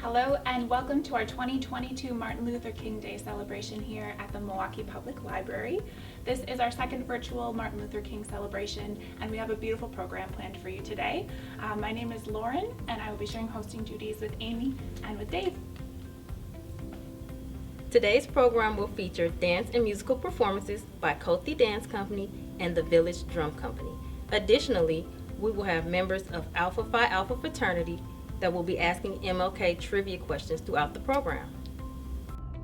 Hello and welcome to our 2022 Martin Luther King Day celebration here at the Milwaukee Public Library. This is our second virtual Martin Luther King celebration and we have a beautiful program planned for you today. My name is Lauren and I will be sharing hosting duties with Amy and with Dave. Today's program will feature dance and musical performances by Kothi Dance Company and the Village Drum Company. Additionally, we will have members of Alpha Phi Alpha fraternity that will be asking MLK trivia questions throughout the program.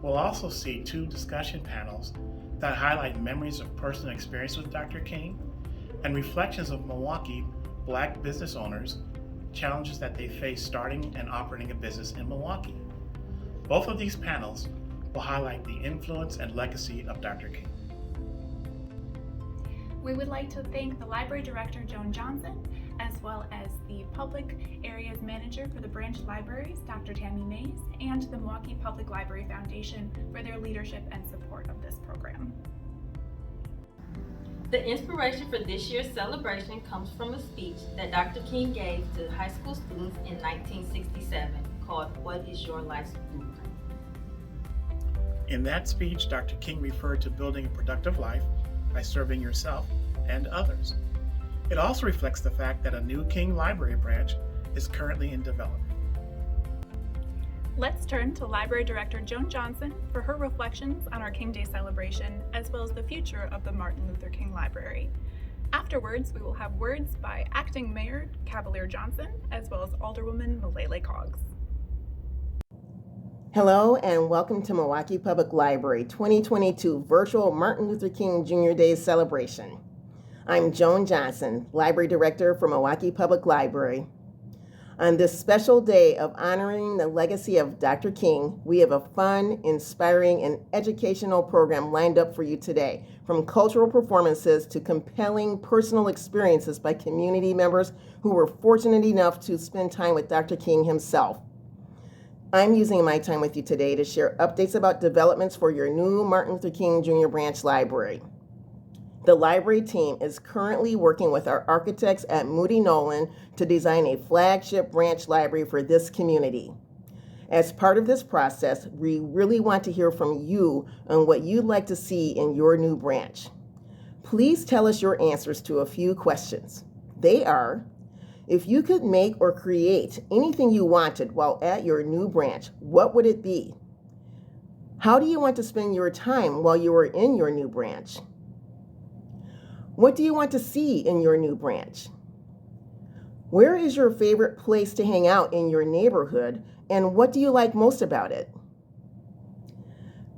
We'll also see two discussion panels that highlight memories of personal experience with Dr. King and reflections of Milwaukee Black business owners, challenges that they face starting and operating a business in Milwaukee. Both of these panels will highlight the influence and legacy of Dr. King. We would like to thank the Library Director, Joan Johnson, as well as the Public Areas Manager for the branch libraries, Dr. Tammy Mays, and the Milwaukee Public Library Foundation for their leadership and support of this program. The inspiration for this year's celebration comes from a speech that Dr. King gave to high school students in 1967 called "What is Your Life's Blueprint?" In that speech, Dr. King referred to building a productive life by serving yourself and others. It also reflects the fact that a new King Library branch is currently in development. Let's turn to Library Director Joan Johnson for her reflections on our King Day celebration, as well as the future of the Martin Luther King Library. Afterwards, we will have words by Acting Mayor Cavalier Johnson, as well as Alderwoman Malele Coggs. Hello and welcome to Milwaukee Public Library 2022 Virtual Martin Luther King Jr. Day Celebration. I'm Joan Johnson, Library Director for Milwaukee Public Library. On this special day of honoring the legacy of Dr. King, we have a fun, inspiring, and educational program lined up for you today, from cultural performances to compelling personal experiences by community members who were fortunate enough to spend time with Dr. King himself. I'm using my time with you today to share updates about developments for your new Martin Luther King Jr. Branch Library. The library team is currently working with our architects at Moody Nolan to design a flagship branch library for this community. As part of this process, we really want to hear from you on what you'd like to see in your new branch. Please tell us your answers to a few questions. They are: if you could make or create anything you wanted while at your new branch, what would it be? How do you want to spend your time while you are in your new branch? What do you want to see in your new branch? Where is your favorite place to hang out in your neighborhood, and what do you like most about it?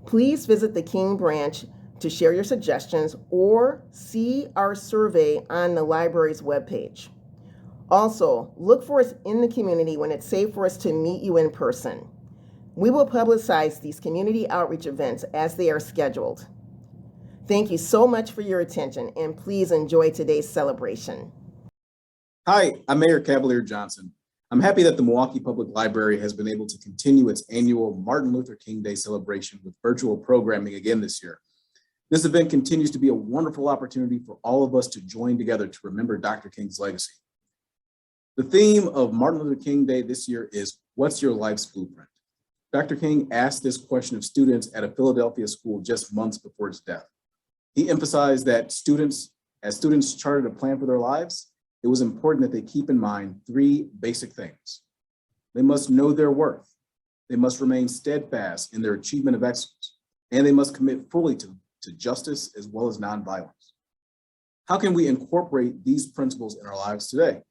Please visit the King branch to share your suggestions or see our survey on the library's webpage. Also, look for us in the community when it's safe for us to meet you in person. We will publicize these community outreach events as they are scheduled. Thank you so much for your attention, and please enjoy today's celebration. Hi, I'm Mayor Cavalier Johnson. I'm happy that the Milwaukee Public Library has been able to continue its annual Martin Luther King Day celebration with virtual programming again this year. This event continues to be a wonderful opportunity for all of us to join together to remember Dr. King's legacy. The theme of Martin Luther King Day this year is, "What's your life's blueprint?" Dr. King asked this question of students at a Philadelphia school just months before his death. He emphasized that as students charted a plan for their lives, it was important that they keep in mind three basic things. They must know their worth. They must remain steadfast in their achievement of excellence, and they must commit fully to justice as well as nonviolence. How can we incorporate these principles in our lives today?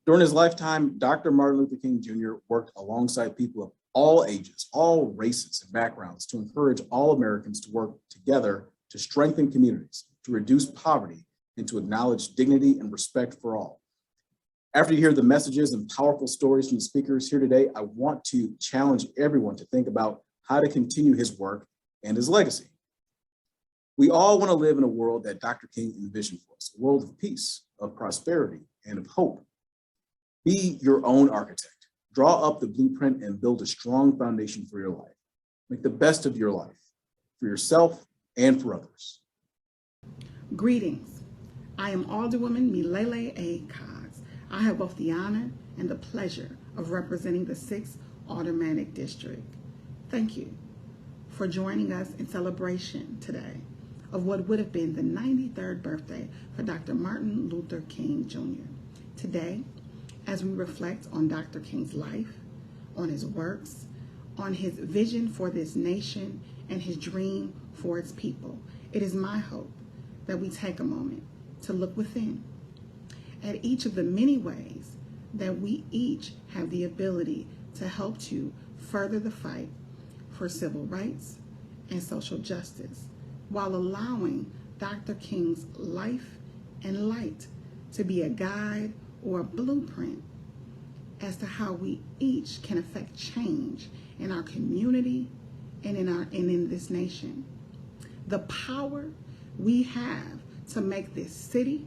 During his lifetime, Dr. Martin Luther King Jr. worked alongside people of all ages, all races and backgrounds to encourage all Americans to work together to strengthen communities, to reduce poverty, and to acknowledge dignity and respect for all. After you hear the messages and powerful stories from the speakers here today, I want to challenge everyone to think about how to continue his work and his legacy. We all want to live in a world that Dr. King envisioned for us, a world of peace, of prosperity, and of hope. Be your own architect. Draw up the blueprint and build a strong foundation for your life. Make the best of your life, for yourself and for others. Greetings. I am Alderwoman Malele Coggs. I have both the honor and the pleasure of representing the 6th Automatic District. Thank you for joining us in celebration today of what would have been the 93rd birthday for Dr. Martin Luther King Jr. Today, as we reflect on Dr. King's life, on his works, on his vision for this nation, and his dream for its people, it is my hope that we take a moment to look within at each of the many ways that we each have the ability to help to further the fight for civil rights and social justice, while allowing Dr. King's life and light to be a guide or a blueprint as to how we each can affect change in our community and in this nation. The power we have to make this city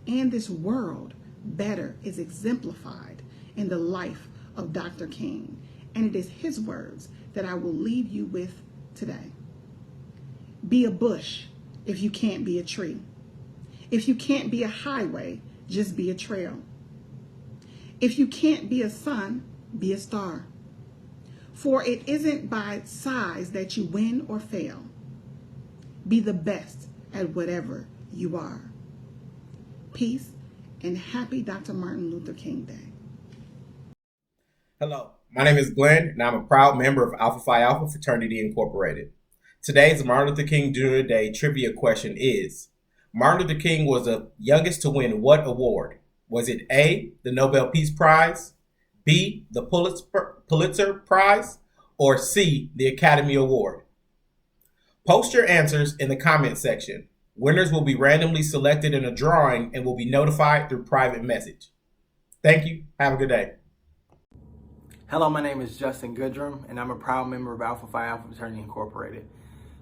and this world better is exemplified in the life of Dr. King, and it is his words that I will leave you with today. Be a bush if you can't be a tree. If you can't be a highway, just be a trail. If you can't be a sun, be a star. For it isn't by size that you win or fail. Be the best at whatever you are. Peace and happy Dr. Martin Luther King Day. Hello, my name is Glenn, and I'm a proud member of Alpha Phi Alpha Fraternity Incorporated. Today's Martin Luther King Jr. Day trivia question is, Martin Luther King was the youngest to win what award? Was it A, the Nobel Peace Prize, B, the Pulitzer Prize, or C, the Academy Award? Post your answers in the comment section. Winners will be randomly selected in a drawing and will be notified through private message. Thank you. Have a good day. Hello, my name is Justin Goodrum, and I'm a proud member of Alpha Phi Alpha Fraternity Incorporated.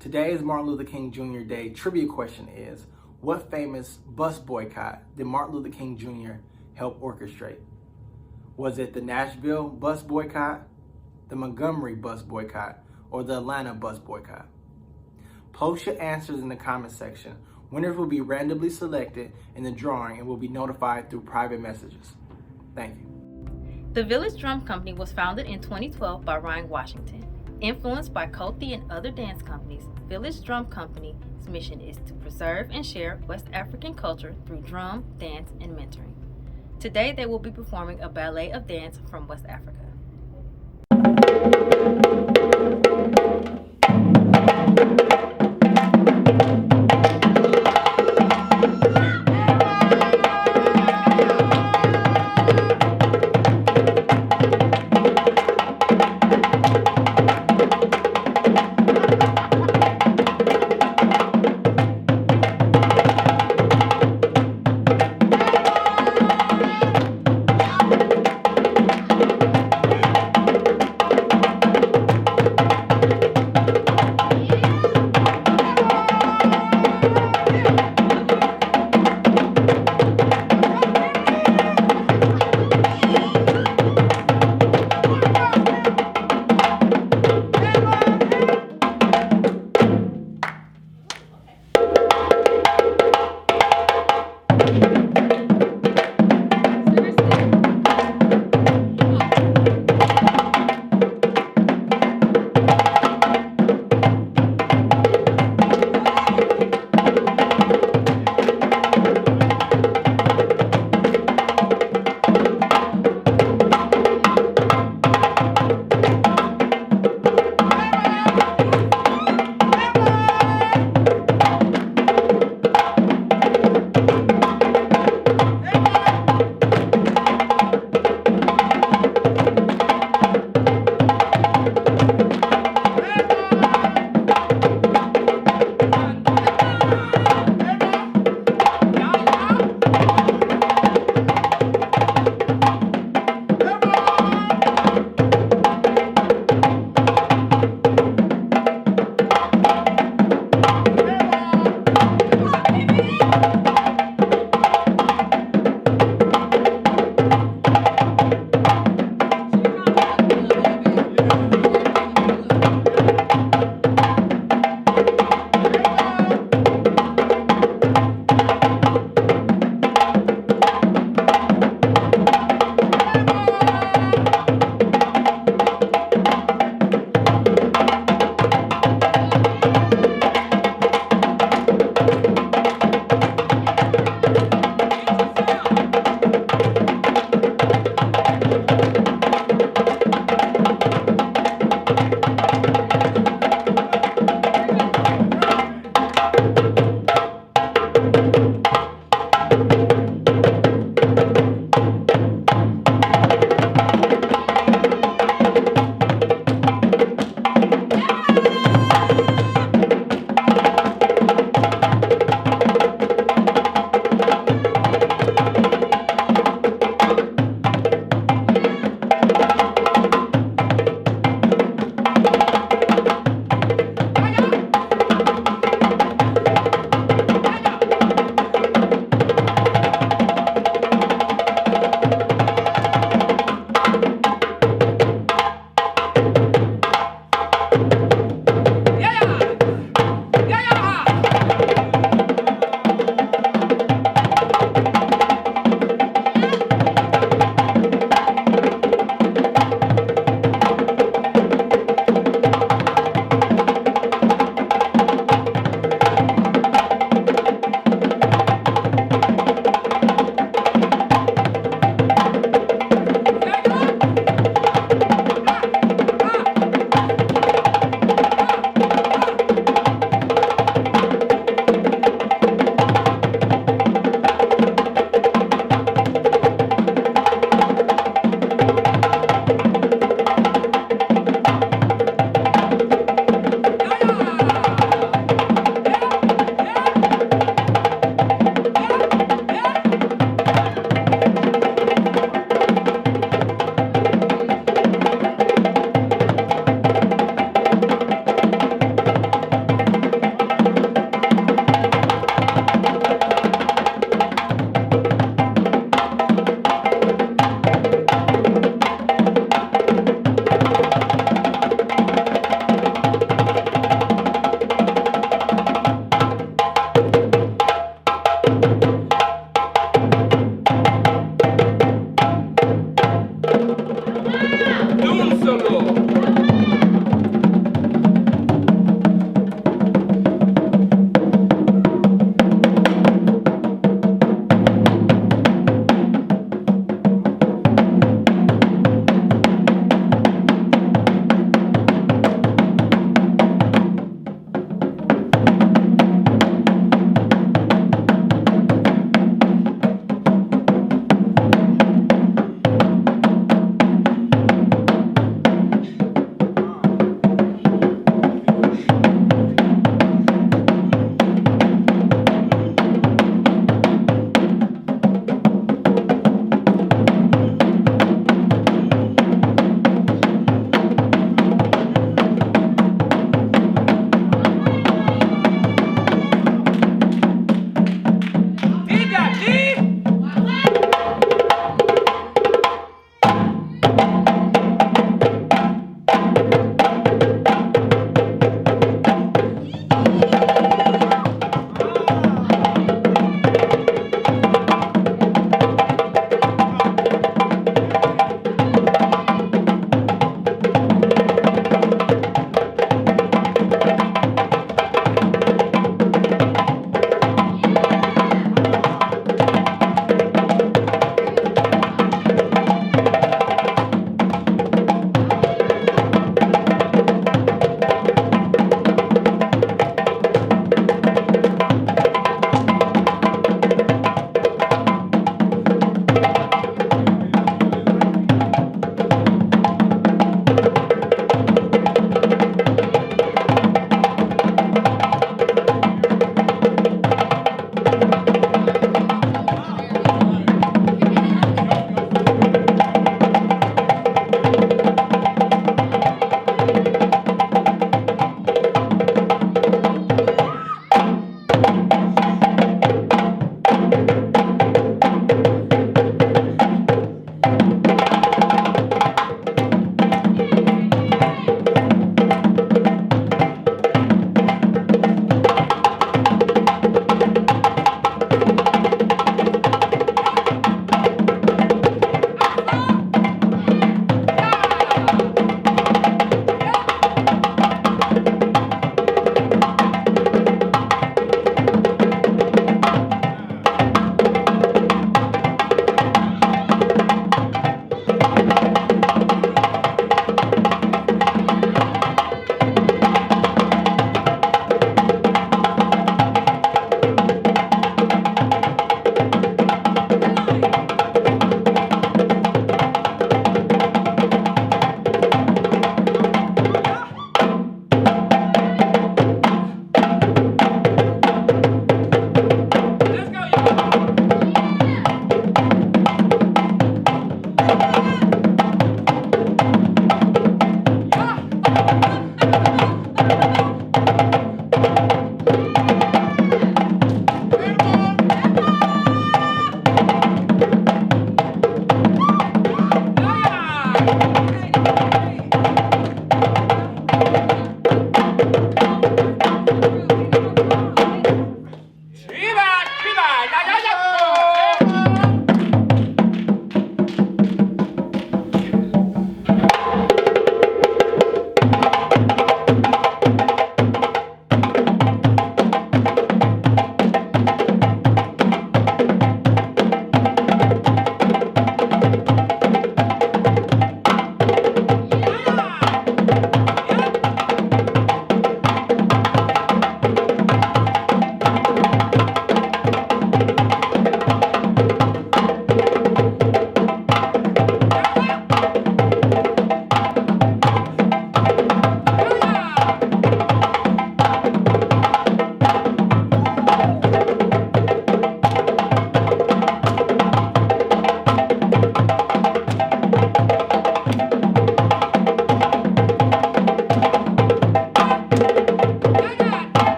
Today's Martin Luther King Jr. Day trivia question is, what famous bus boycott did Martin Luther King Jr. help orchestrate? Was it the Nashville bus boycott, the Montgomery bus boycott, or the Atlanta bus boycott? Post your answers in the comment section. Winners will be randomly selected in the drawing and will be notified through private messages. Thank you. The Village Drum Company was founded in 2012 by Ryan Washington. Influenced by Coty and other dance companies, Village Drum Company's mission is to preserve and share West African culture through drum, dance, and mentoring. Today, they will be performing a ballet of dance from West Africa.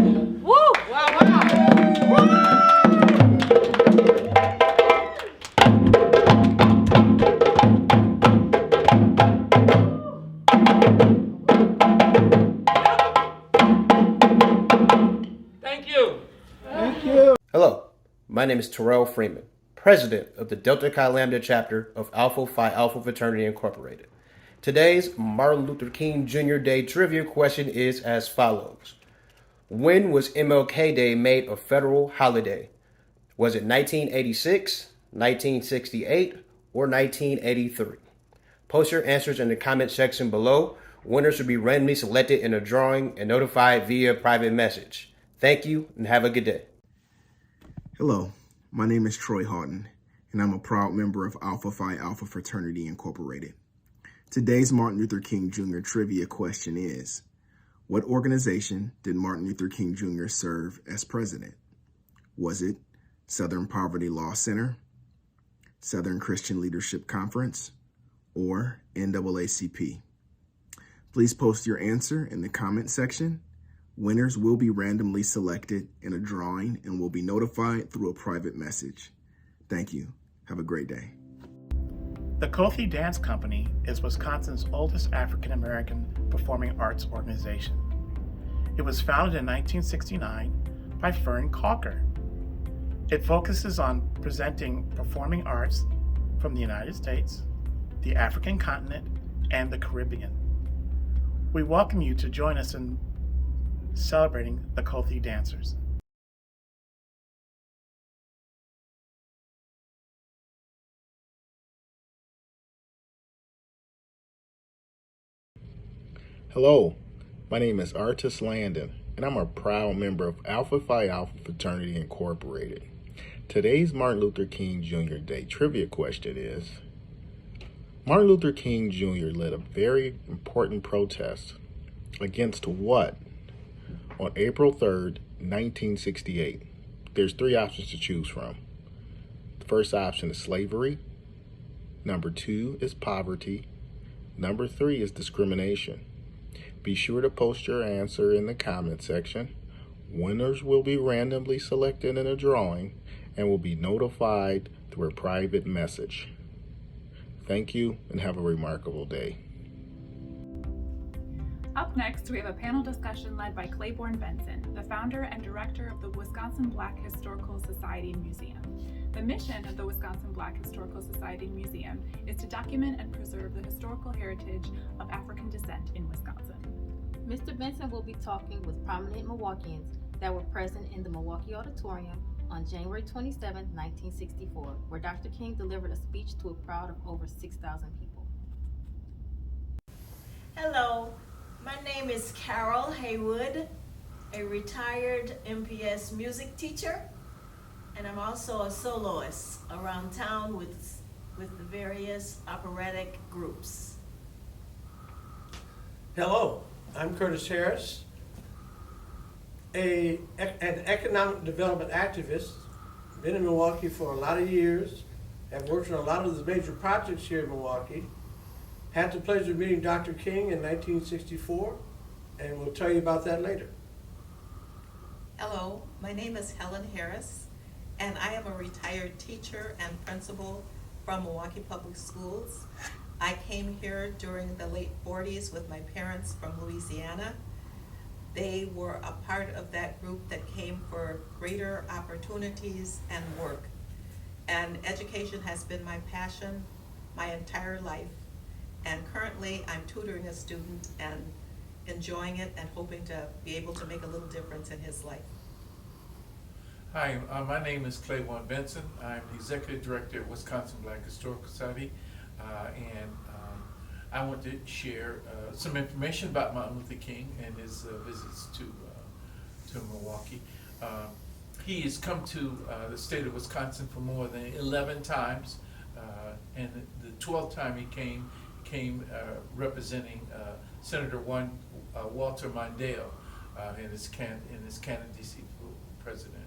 Woo! Wow, wow! Thank you. Hello, my name is Terrell Freeman, President of the Delta Chi Lambda chapter of Alpha Phi Alpha Fraternity Incorporated. Today's Martin Luther King Jr. Day trivia question is as follows. When was MLK Day made a federal holiday? Was it 1986, 1968, or 1983? Post your answers in the comment section below. Winners will be randomly selected in a drawing and notified via private message. Thank you and have a good day. Hello, my name is Troy Houghton, and I'm a proud member of Alpha Phi Alpha Fraternity Incorporated. Today's Martin Luther King Jr. trivia question is, what organization did Martin Luther King Jr. serve as president? Was it Southern Poverty Law Center, Southern Christian Leadership Conference, or NAACP? Please post your answer in the comment section. Winners will be randomly selected in a drawing and will be notified through a private message. Thank you. Have a great day. The Kothi Dance Company is Wisconsin's oldest African-American performing arts organization. It was founded in 1969 by Fern Calker. It focuses on presenting performing arts from the United States, the African continent, and the Caribbean. We welcome you to join us in celebrating the Kothi dancers. Hello, my name is Artis Landon, and I'm a proud member of Alpha Phi Alpha Fraternity Incorporated. Today's Martin Luther King Jr. Day trivia question is, Martin Luther King Jr. led a very important protest against what on April 3rd, 1968? There's three options to choose from. The first option is slavery. Number 2 is poverty. Number 3 is discrimination. Be sure to post your answer in the comment section. Winners will be randomly selected in a drawing and will be notified through a private message. Thank you and have a remarkable day. Up next, we have a panel discussion led by Claiborne Benson, the founder and director of the Wisconsin Black Historical Society Museum. The mission of the Wisconsin Black Historical Society Museum is to document and preserve the historical heritage of African descent in Wisconsin. Mr. Benson will be talking with prominent Milwaukeeans that were present in the Milwaukee Auditorium on January 27, 1964, where Dr. King delivered a speech to a crowd of over 6,000 people. Hello, my name is Carol Haywood, a retired MPS music teacher, and I'm also a soloist around town with the various operatic groups. Hello, I'm Curtis Harris, an economic development activist, been in Milwaukee for a lot of years, have worked on a lot of the major projects here in Milwaukee, had the pleasure of meeting Dr. King in 1964, and we'll tell you about that later. Hello, my name is Helen Harris, and I am a retired teacher and principal from Milwaukee Public Schools. I came here during the late 40s with my parents from Louisiana. They were a part of that group that came for greater opportunities and work. And education has been my passion my entire life. And currently I'm tutoring a student and enjoying it and hoping to be able to make a little difference in his life. Hi, my name is Claiborne Benson. I'm the Executive Director at Wisconsin Black Historical Society, and I want to share some information about Martin Luther King and his visits to Milwaukee. He has come to the state of Wisconsin for more than 11 times, and the 12th time he came representing Senator Walter Mondale in his candidacy for president.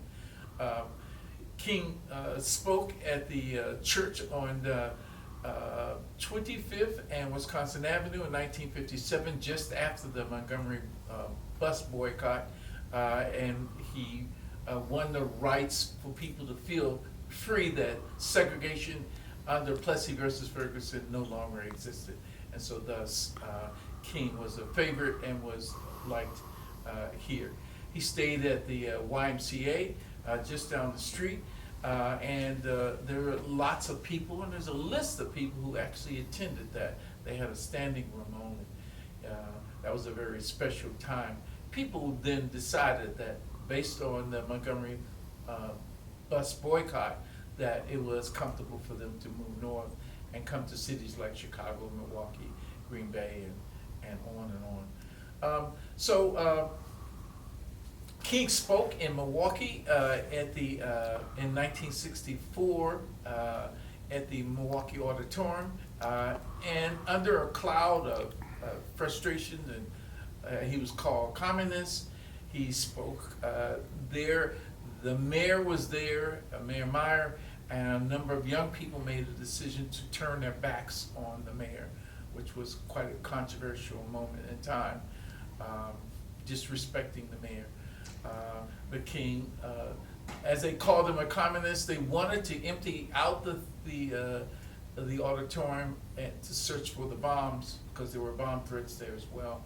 King spoke at the church on 25th and Wisconsin Avenue in 1957, just after the Montgomery bus boycott and he won the rights for people to feel free, that segregation under Plessy versus Ferguson no longer existed. And so thus, King was a favorite and was liked here. He stayed at the YMCA just down the street, and there were lots of people, and there's a list of people who actually attended that. They had a standing room only. That was a very special time. People then decided that, based on the Montgomery bus boycott, that it was comfortable for them to move north and come to cities like Chicago, Milwaukee, Green Bay, and on and on. King spoke in Milwaukee in 1964 at the Milwaukee Auditorium, and under a cloud of frustration, and he was called communist. He spoke there. The mayor was there, Mayor Meyer, and a number of young people made a decision to turn their backs on the mayor, which was quite a controversial moment in time, disrespecting the mayor. But King, as they called him a communist, they wanted to empty out the auditorium and to search for the bombs, because there were bomb threats there as well.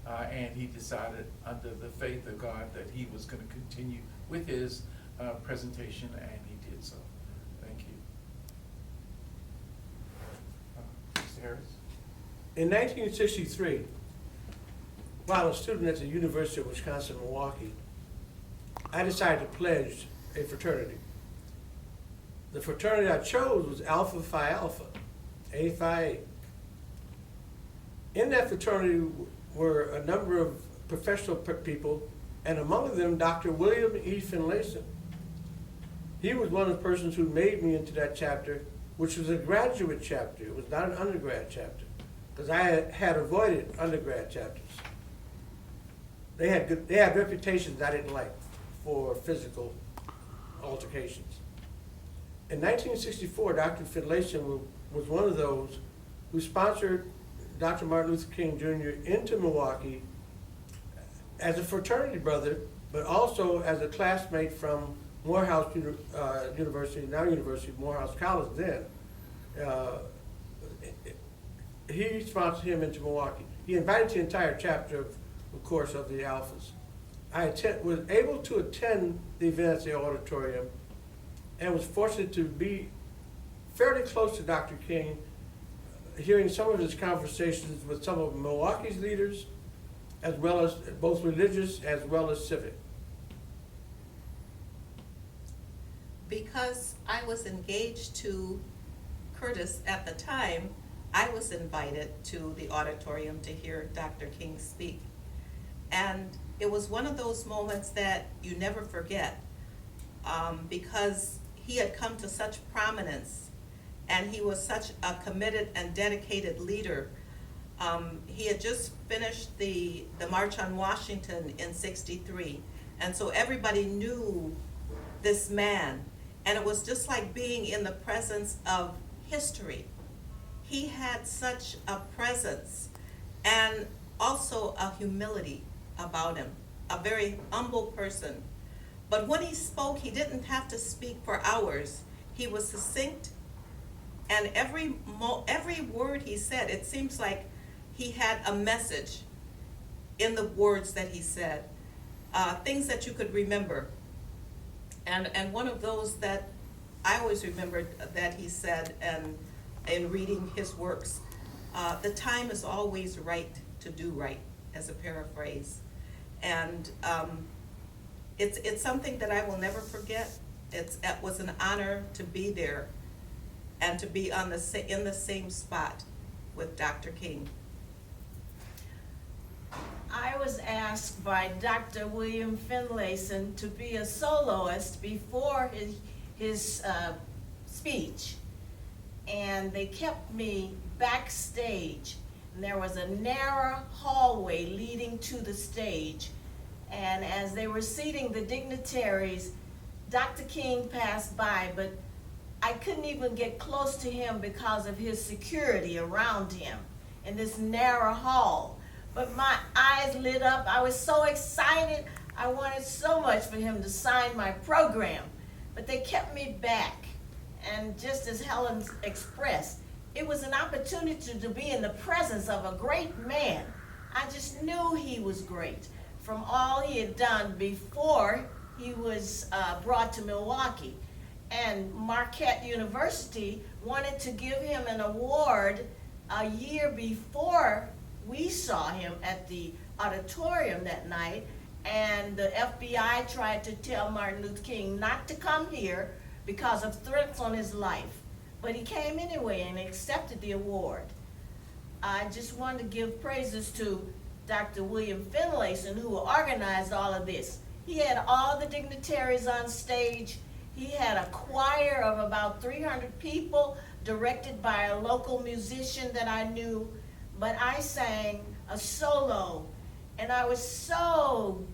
And he decided, under the faith of God, that he was going to continue with his presentation, and he did so. Thank you. Mr. Harris? In 1963, while a student at the University of Wisconsin-Milwaukee, I decided to pledge a fraternity. The fraternity I chose was Alpha Phi Alpha, A-Phi-A. In that fraternity were a number of professional people, and among them Dr. William E. Finlayson. He was one of the persons who made me into that chapter, which was a graduate chapter. It was not an undergrad chapter, because I had avoided undergrad chapters. They had reputations I didn't like for physical altercations. In 1964, Dr. Finlayson was one of those who sponsored Dr. Martin Luther King Jr. into Milwaukee as a fraternity brother, but also as a classmate from Morehouse University, now University of Morehouse College then. He sponsored him into Milwaukee. He invited the entire chapter, of course, of the Alphas. I was able to attend the event at the auditorium and was fortunate to be fairly close to Dr. King, hearing some of his conversations with some of Milwaukee's leaders, as well as both religious as well as civic. Because I was engaged to Curtis at the time, I was invited to the auditorium to hear Dr. King speak. And it was one of those moments that you never forget, because he had come to such prominence and he was such a committed and dedicated leader. He had just finished the March on Washington in '63, and so everybody knew this man, and it was just like being in the presence of history. He had such a presence and also a humility about him, a very humble person. But when he spoke, he didn't have to speak for hours. He was succinct, and every word he said, it seems like he had a message in the words that he said, things that you could remember. And one of those that I always remembered that he said, and in reading his works, the time is always right to do right, as a paraphrase. And it's something that I will never forget. It was an honor to be there and to be in the same spot with Dr. King. I was asked by Dr. William Finlayson to be a soloist before his speech, and they kept me backstage. And there was a narrow hallway leading to the stage, and as they were seating the dignitaries, Dr. King passed by, but I couldn't even get close to him because of his security around him in this narrow hall. But my eyes lit up. I was so excited. I wanted so much for him to sign my program, but they kept me back. And just as Helen expressed, it was an opportunity to be in the presence of a great man. I just knew he was great from all he had done before he was brought to Milwaukee. And Marquette University wanted to give him an award a year before we saw him at the auditorium that night. And the FBI tried to tell Martin Luther King not to come here because of threats on his life. But he came anyway and accepted the award. I just wanted to give praises to Dr. William Finlayson, who organized all of this. He had all the dignitaries on stage. He had a choir of about 300 people directed by a local musician that I knew, but I sang a solo, and I was so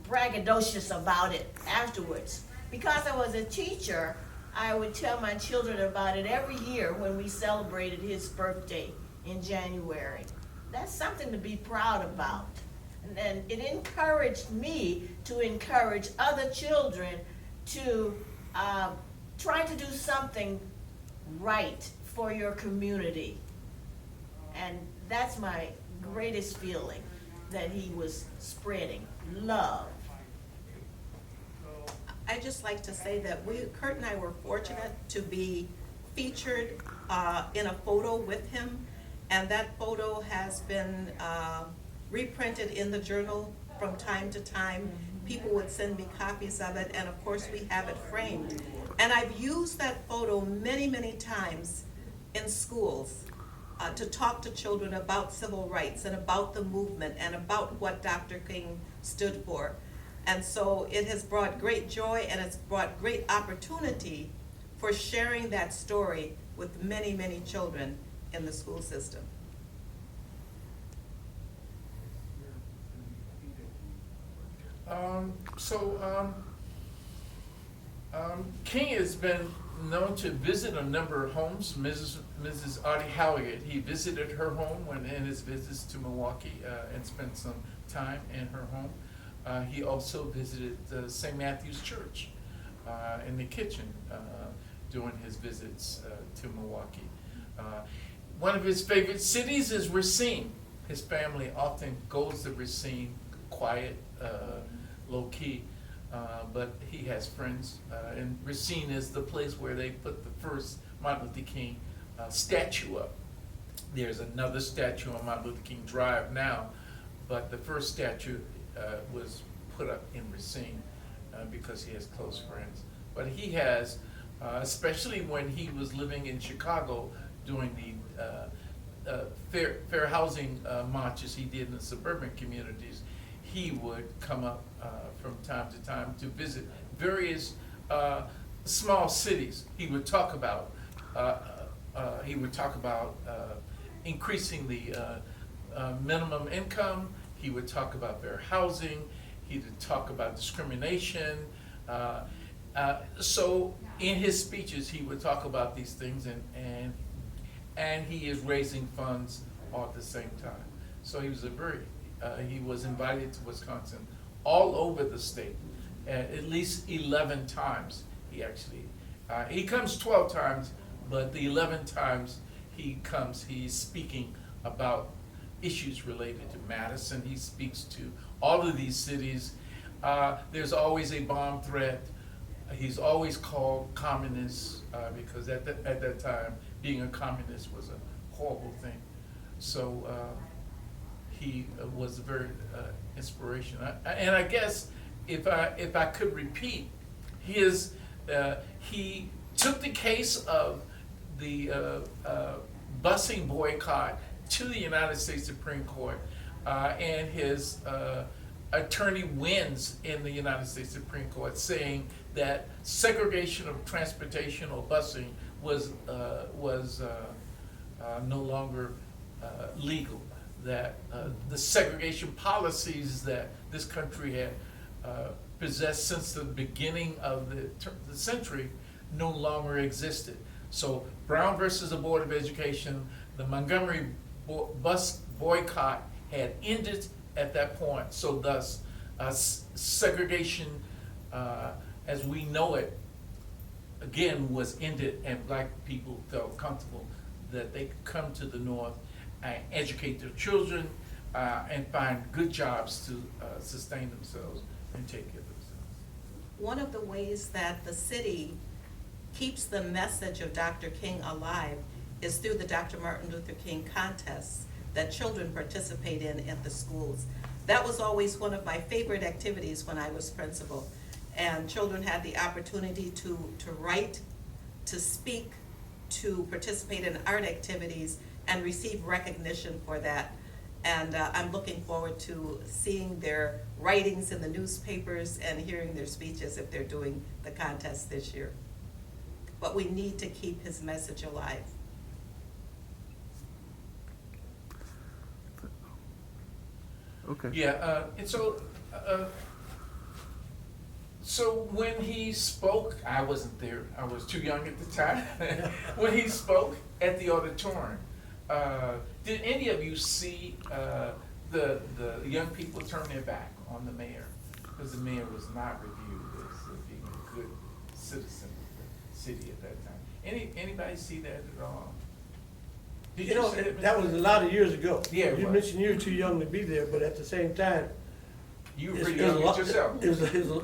braggadocious about it afterwards. Because I was a teacher, I would tell my children about it every year when we celebrated his birthday in January. That's something to be proud about. And it encouraged me to encourage other children to try to do something right for your community. And that's my greatest feeling, that he was spreading love. I just like to say that Kurt and I were fortunate to be featured in a photo with him, and that photo has been reprinted in the journal from time to time. People would send me copies of it, and of course we have it framed. And I've used that photo many, many times in schools to talk to children about civil rights and about the movement and about what Dr. King stood for. And so it has brought great joy, and it's brought great opportunity for sharing that story with many, many children in the school system. King has been known to visit a number of homes. Mrs. Audie Halliard, he visited her home when in his visits to Milwaukee and spent some time in her home. He also visited the St. Matthew's Church in the kitchen during his visits to Milwaukee. One of his favorite cities is Racine. His family often goes to Racine, quiet, low-key, but he has friends. And Racine is the place where they put the first Martin Luther King statue up. There's another statue on Martin Luther King Drive now, but the first statue was put up in Racine because he has close friends. But he has, especially when he was living in Chicago doing the fair housing marches he did in the suburban communities, he would come up from time to time to visit various small cities. He would talk about increasing the minimum income. He would talk about fair housing. He would talk about discrimination. So in his speeches, he would talk about these things, and he is raising funds all at the same time. So he was he was invited to Wisconsin all over the state, at least 11 times. He comes 12 times, but the 11 times he comes, he's speaking about issues related to Madison. He speaks to all of these cities. There's always a bomb threat. He's always called communist because at that time, being a communist was a horrible thing. So he was a very inspirational. And I guess if I could repeat, he took the case of the busing boycott to the United States Supreme Court, and his attorney wins in the United States Supreme Court, saying that segregation of transportation or busing was no longer legal, that the segregation policies that this country had possessed since the beginning of the century no longer existed. So Brown versus the Board of Education, the Montgomery bus boycott had ended at that point. So thus, segregation as we know it, again, was ended, and black people felt comfortable that they could come to the North and educate their children and find good jobs to sustain themselves and take care of themselves. One of the ways that the city keeps the message of Dr. King alive is through the Dr. Martin Luther King contests that children participate in at the schools. That was always one of my favorite activities when I was principal. And children had the opportunity to write, to speak, to participate in art activities, and receive recognition for that. And I'm looking forward to seeing their writings in the newspapers and hearing their speeches if they're doing the contest this year. But we need to keep his message alive. Okay. Yeah, and so when he spoke, I wasn't there. I was too young at the time. When he spoke at the auditorium, did any of you see the young people turn their back on the mayor? Because the mayor was not reviewed as being a good citizen of the city at that time. Anybody see that at all? Did You know, see it, that was a lot of years ago. Yeah, it You was. mentioned you were too young to be there, but at the same time, You were it's- pretty it was young a lot- yourself. It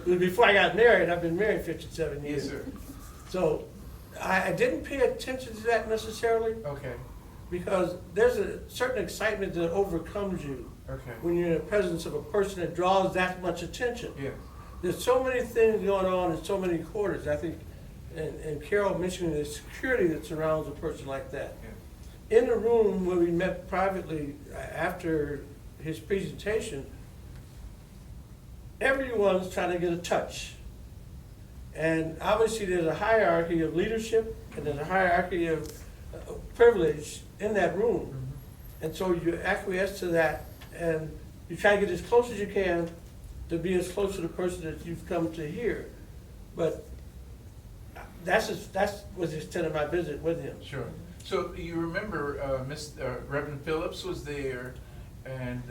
was before I got married. I've been married 57 years. Yes, sir. So I didn't pay attention to that necessarily Okay, because there's a certain excitement that overcomes you okay. when you're in the presence of a person that draws that much attention. Yes. There's so many things going on in so many quarters. I think, and Carol mentioned the security that surrounds a person like that. Yeah. In the room where we met privately after his presentation, everyone's trying to get a touch. And obviously there's a hierarchy of leadership and there's a hierarchy of privilege in that room. And so you acquiesce to that and you try to get as close as you can to be as close to the person that you've come to hear. But that was the extent of my visit with him. Sure. So you remember Reverend Phillips was there, and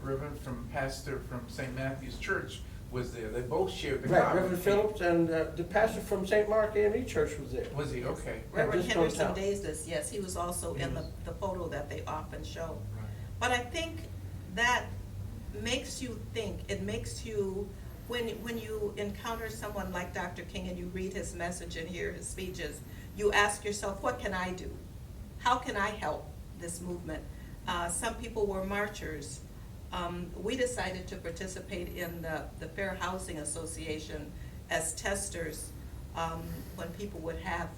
Reverend Pastor from St. Matthew's Church was there. They both shared the Right, crowd. Reverend Phillips and the pastor from St. Mark AME Church was there. Was he? Okay. Reverend just Henderson hometown. Davis, yes, he was also in the photo that they often show. Right. But I think that makes you think, it makes you, when you encounter someone like Dr. King and you read his message and hear his speeches, you ask yourself, what can I do? How can I help this movement? Some people were marchers. We decided to participate in the Fair Housing Association as testers when people would have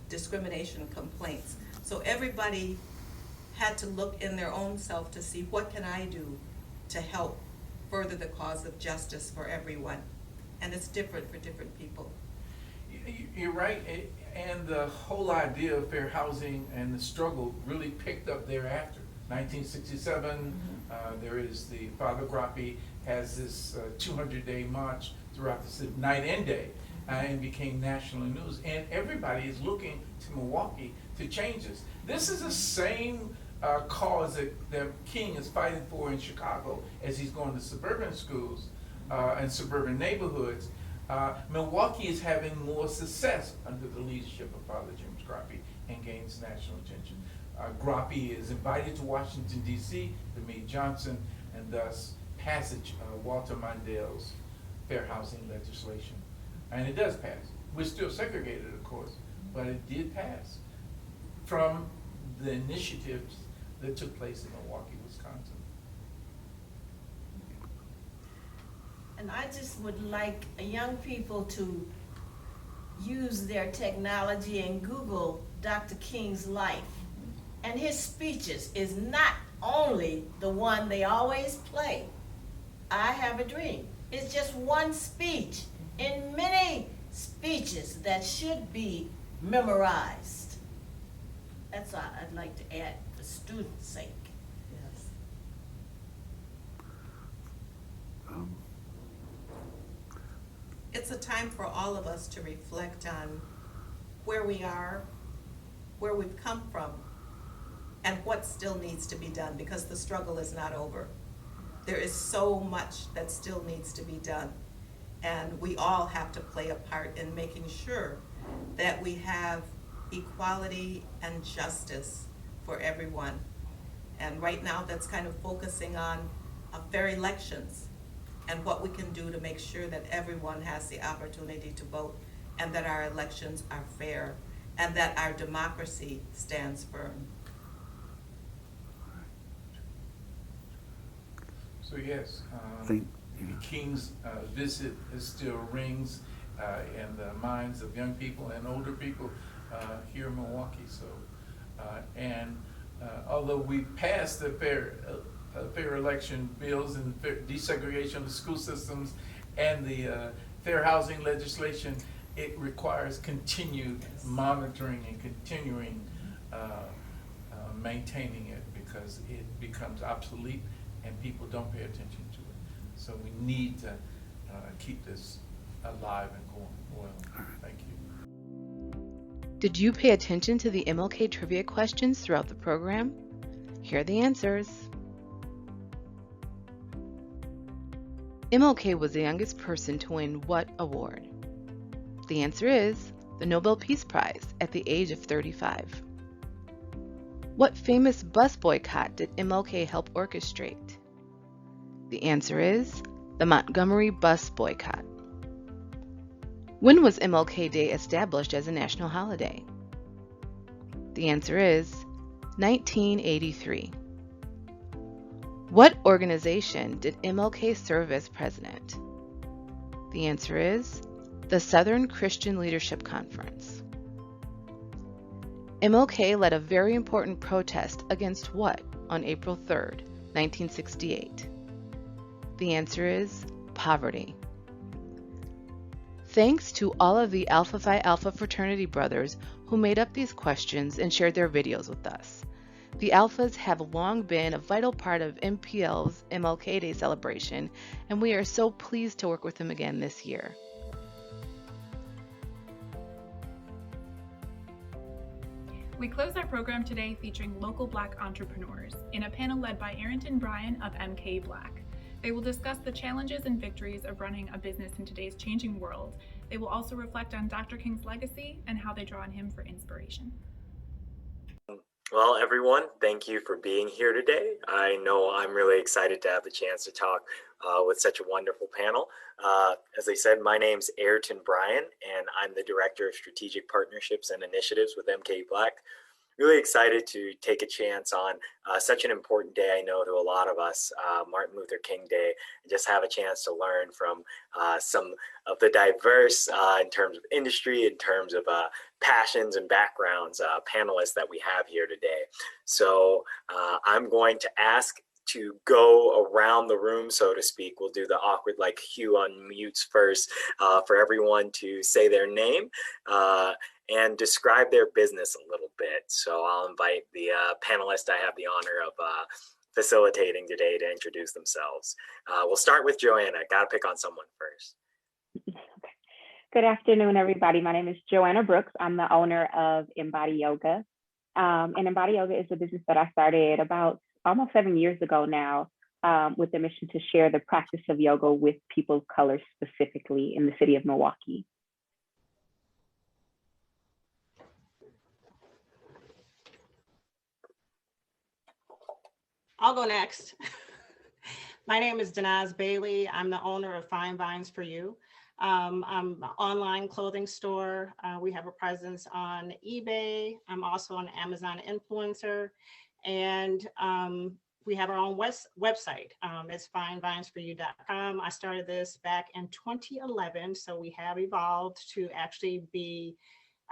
discrimination complaints. So everybody had to look in their own self to see what can I do to help further the cause of justice for everyone. And it's different for different people. You're right, and the whole idea of fair housing and the struggle really picked up thereafter. 1967, there is the Father Grappi has this 200-day march throughout the city, night and day, and became national news. And everybody is looking to Milwaukee to change this. This is the same cause that King is fighting for in Chicago as he's going to suburban schools and suburban neighborhoods. Milwaukee is having more success under the leadership of Father James Grappi and gains national attention. Grappi is invited to Washington, D.C. to meet Johnson and thus passage Walter Mondale's fair housing legislation. And it does pass. We're still segregated, of course, but it did pass from the initiatives that took place in Milwaukee, Wisconsin. And I just would like young people to use their technology and Google Dr. King's life. And his speeches is not only the one they always play, I Have a Dream. It's just one speech in many speeches that should be memorized. That's all I'd like to add for students' sake. Yes. It's a time for all of us to reflect on where we are, where we've come from, and what still needs to be done, because the struggle is not over. there is so much that still needs to be done. And we all have to play a part in making sure that we have equality and justice for everyone. And right now that's kind of focusing on fair elections and what we can do to make sure that everyone has the opportunity to vote and that our elections are fair and that our democracy stands firm. So yes, King's visit still rings in the minds of young people and older people here in Milwaukee. So, although we passed the fair election bills and desegregation of the school systems and the fair housing legislation, it requires continued monitoring and continuing maintaining it, because it becomes obsolete and people don't pay attention to it. So we need to keep this alive and going well. Thank you. Did you pay attention to the MLK trivia questions throughout the program? Here are the answers. MLK was the youngest person to win what award? The answer is the Nobel Peace Prize at the age of 35. What famous bus boycott did MLK help orchestrate? The answer is the Montgomery bus boycott. When was MLK Day established as a national holiday? The answer is 1983. What organization did MLK serve as president? The answer is the Southern Christian Leadership Conference. MLK led a very important protest against what on April 3rd, 1968? The answer is poverty. Thanks to all of the Alpha Phi Alpha fraternity brothers who made up these questions and shared their videos with us. The Alphas have long been a vital part of MPL's MLK Day celebration, and we are so pleased to work with them again this year. We close our program today featuring local Black entrepreneurs in a panel led by Arrington Bryan of MK Black. They will discuss the challenges and victories of running a business in today's changing world. They will also reflect on Dr. King's legacy and how they draw on him for inspiration. Well, everyone, thank you for being here today. I know I'm really excited to have the chance to talk with such a wonderful panel. As I said, my name's Ayrton Bryan, and I'm the Director of Strategic Partnerships and Initiatives with MK Black. Really excited to take a chance on such an important day, I know, to a lot of us, Martin Luther King Day, and just have a chance to learn from some of the diverse, in terms of industry, in terms of passions and backgrounds, panelists that we have here today. So I'm going to ask to go around the room, so to speak. We'll do the awkward, like Hugh unmutes first, for everyone to say their name and describe their business a little bit. So I'll invite the panelists I have the honor of facilitating today to introduce themselves. We'll start with Joanna. Gotta pick on someone first. Good afternoon, everybody. My name is Joanna Brooks. I'm the owner of Embody Yoga. And Embody Yoga is a business that I started about almost 7 years ago now, with the mission to share the practice of yoga with people of color, specifically in the city of Milwaukee. I'll go next. My name is Denaz Bailey. I'm the owner of Fine Vines for You. I'm an online clothing store. We have a presence on eBay. I'm also an Amazon influencer. And we have our own website. It's finevinesforyou.com. I started this back in 2011. So we have evolved to actually be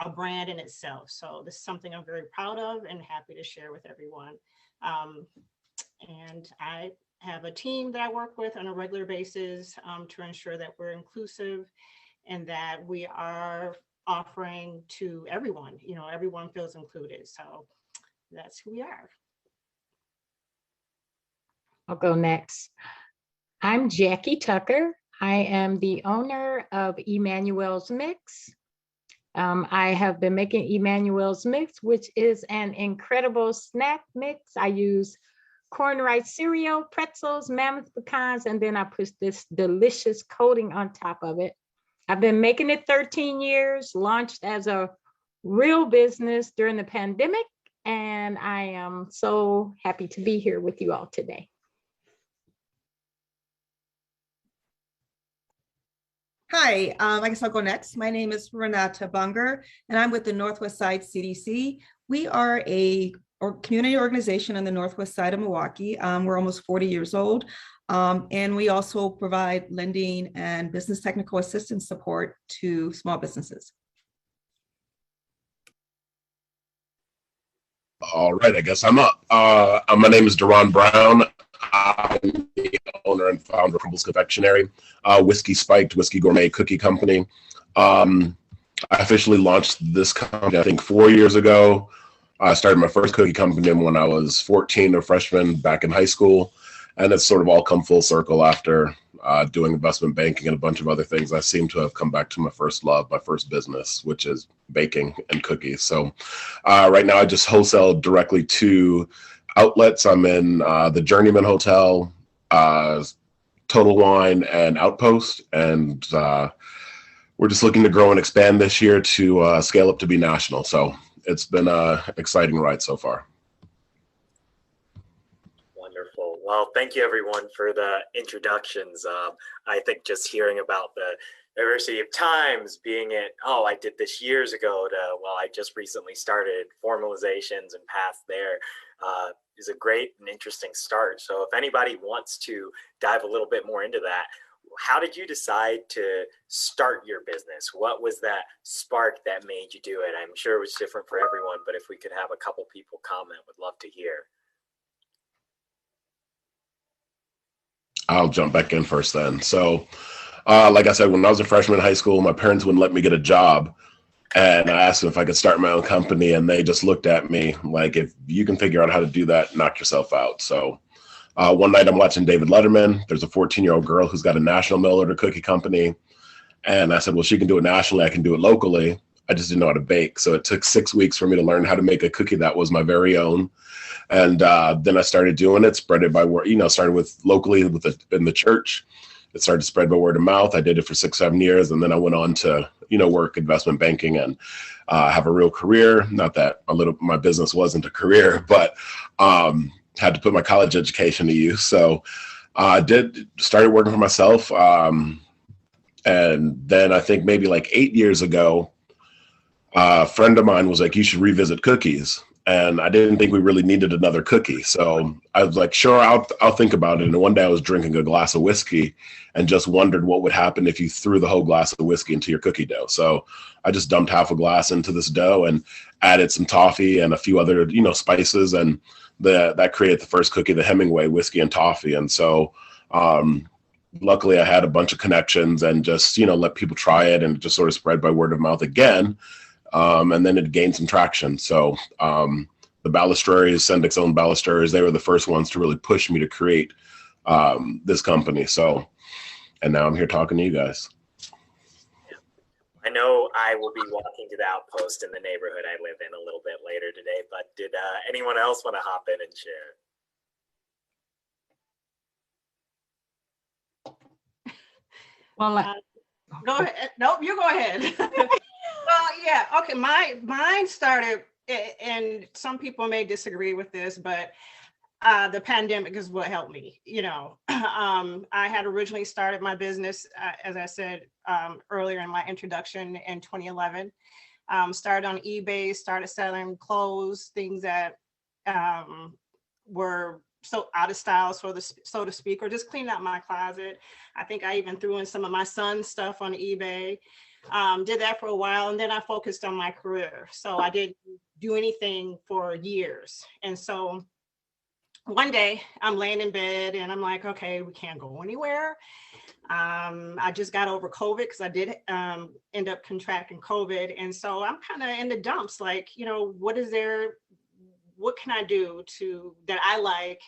a brand in itself. So this is something I'm very proud of and happy to share with everyone. And I have a team that I work with on a regular basis to ensure that we're inclusive and that we are offering to everyone, you know, everyone feels included. So that's who we are. I'll go next. I'm Jackie Tucker. I am the owner of Emmanuel's Mix. I have been making Emmanuel's Mix, which is an incredible snack mix. I use corn rice cereal, pretzels, mammoth pecans, and then I put this delicious coating on top of it. I've been making it 13 years, launched as a real business during the pandemic, and I am so happy to be here with you all today. Hi, I guess I'll go next. My name is Renata Bunger, and I'm with the Northwest Side CDC. We are a community organization on the Northwest Side of Milwaukee. We're almost 40 years old, and we also provide lending and business technical assistance support to small businesses. All right, I guess I'm up. My name is Deron Brown. I'm the owner and founder of Crumble's Confectionery, whiskey spiked whiskey gourmet cookie company. I officially launched this company, I think, 4 years ago. I started my first cookie company when I was 14, a freshman back in high school. And it's sort of all come full circle after doing investment banking and a bunch of other things. I seem to have come back to my first love, my first business, which is baking and cookies. So right now I just wholesale directly to outlets. I'm in the Journeyman Hotel, Total Wine, and Outpost. And we're just looking to grow and expand this year to scale up to be national. So it's been an exciting ride so far. Wonderful. Well, thank you everyone for the introductions. I think just hearing about the diversity of times being it, oh, I did this years ago, to, well, I just recently started, formalizations and paths there is a great and interesting start. So if anybody wants to dive a little bit more into that, how did you decide to start your business? What was that spark that made you do it? I'm sure it was different for everyone, but if we could have a couple people comment, would love to hear. I'll jump back in first then. So like I said, when I was a freshman in high school, my parents wouldn't let me get a job. And I asked them if I could start my own company, and they just looked at me like, if you can figure out how to do that, knock yourself out. So one night I'm watching David Letterman. There's a 14-year-old girl who's got a national mail order cookie company. And I said, well, she can do it nationally. I can do it locally. I just didn't know how to bake. So it took 6 weeks for me to learn how to make a cookie that was my very own. And then I started doing it, spread it by word, started with locally in the church. It started to spread by word of mouth. I did it for 6-7 years. And then I went on to, work investment banking and have a real career. Not that my business wasn't a career, but had to put my college education to use. So I started working for myself. And then I think maybe like 8 years ago, a friend of mine was like, you should revisit cookies. And I didn't think we really needed another cookie. So I was like, sure, I'll think about it. And one day I was drinking a glass of whiskey and just wondered what would happen if you threw the whole glass of whiskey into your cookie dough. So I just dumped half a glass into this dough and added some toffee and a few other, spices. And that created the first cookie, the Hemingway whiskey and toffee. And so luckily I had a bunch of connections and just, let people try it, and just sort of spread by word of mouth again. And then it gained some traction. So the Balustrades, Sendik's own Balustrades, they were the first ones to really push me to create this company. So, and now I'm here talking to you guys. I know I will be walking to the Outpost in the neighborhood I live in a little bit later today, but did anyone else want to hop in and share? Well, go ahead. Nope, you go ahead. Well, yeah, okay. Mine started, and some people may disagree with this, but the pandemic is what helped me. I had originally started my business, as I said earlier in my introduction, in 2011. Started on eBay, started selling clothes, things that were so out of style, so to speak, or just cleaning out my closet. I think I even threw in some of my son's stuff on eBay. Did that for a while, and then I focused on my career. So I didn't do anything for years. And so one day I'm laying in bed and I'm like, okay, we can't go anywhere. I just got over COVID because I did end up contracting COVID. And so I'm kind of in the dumps, like, what can I do that I like,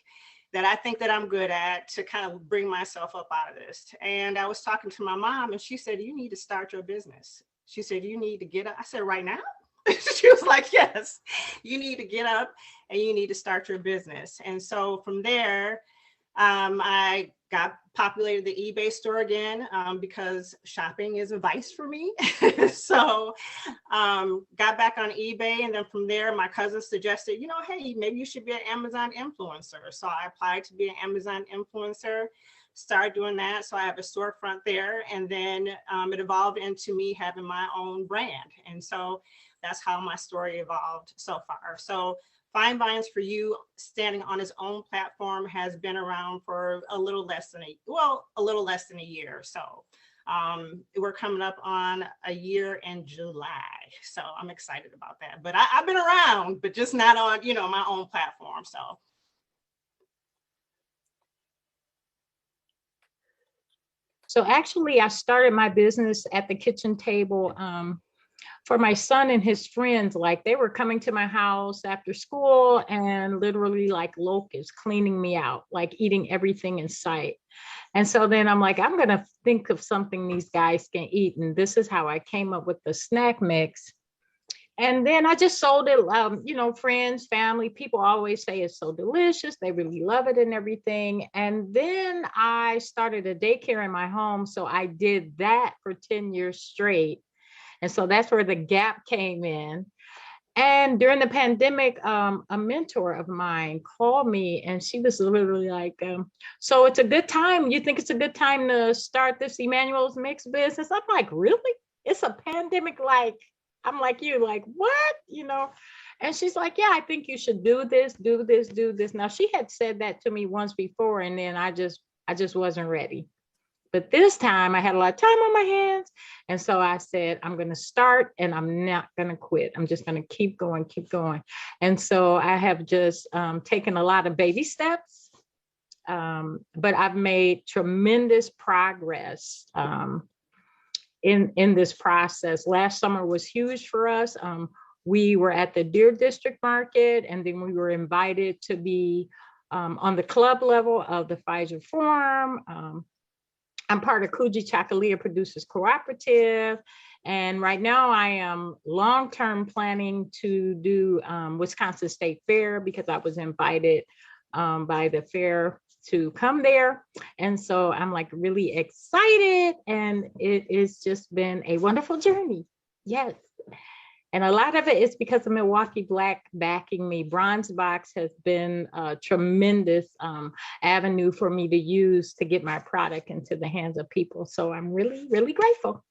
that I think that I'm good at, to kind of bring myself up out of this. And I was talking to my mom, and she said, you need to start your business. She said, you need to get up. I said, right now? She was like, yes, you need to get up and you need to start your business. And so from there, I got populated the eBay store again because shopping is a vice for me. So got back on eBay. And then from there, my cousin suggested, hey, maybe you should be an Amazon influencer. So I applied to be an Amazon influencer, started doing that. So I have a storefront there. And then it evolved into me having my own brand. And so that's how my story evolved so far. So Fine Vines for You, standing on its own platform, has been around for a little less than a year. So we're coming up on a year in July. So I'm excited about that. But I've been around, but just not on, my own platform. So actually, I started my business at the kitchen table for my son and his friends. Like, they were coming to my house after school and literally like locusts cleaning me out, like eating everything in sight. And so then I'm like, I'm going to think of something these guys can eat. And this is how I came up with the snack mix. And then I just sold it, friends, family, people always say it's so delicious. They really love it and everything. And then I started a daycare in my home. So I did that for 10 years straight. And so that's where the gap came in. And during the pandemic, a mentor of mine called me and she was literally like, so it's a good time. You think it's a good time to start this Emmanuel's Mix business? I'm like, really? It's a pandemic? Like, I'm like you, like, what? And she's like, yeah, I think you should do this. Now, she had said that to me once before, and then I just wasn't ready. But this time I had a lot of time on my hands. And so I said, I'm going to start and I'm not going to quit. I'm just going to keep going. And so I have just taken a lot of baby steps, but I've made tremendous progress in this process. Last summer was huge for us. We were at the Deer District Market, and then we were invited to be on the club level of the Pfizer Forum. I'm part of Coogee Chocolate Producers Cooperative. And right now I am long-term planning to do Wisconsin State Fair because I was invited by the fair to come there. And so I'm like really excited, and it has just been a wonderful journey. Yes. And a lot of it is because of Milwaukee Black backing me. Bronze Box has been a tremendous avenue for me to use to get my product into the hands of people. So I'm really, really grateful.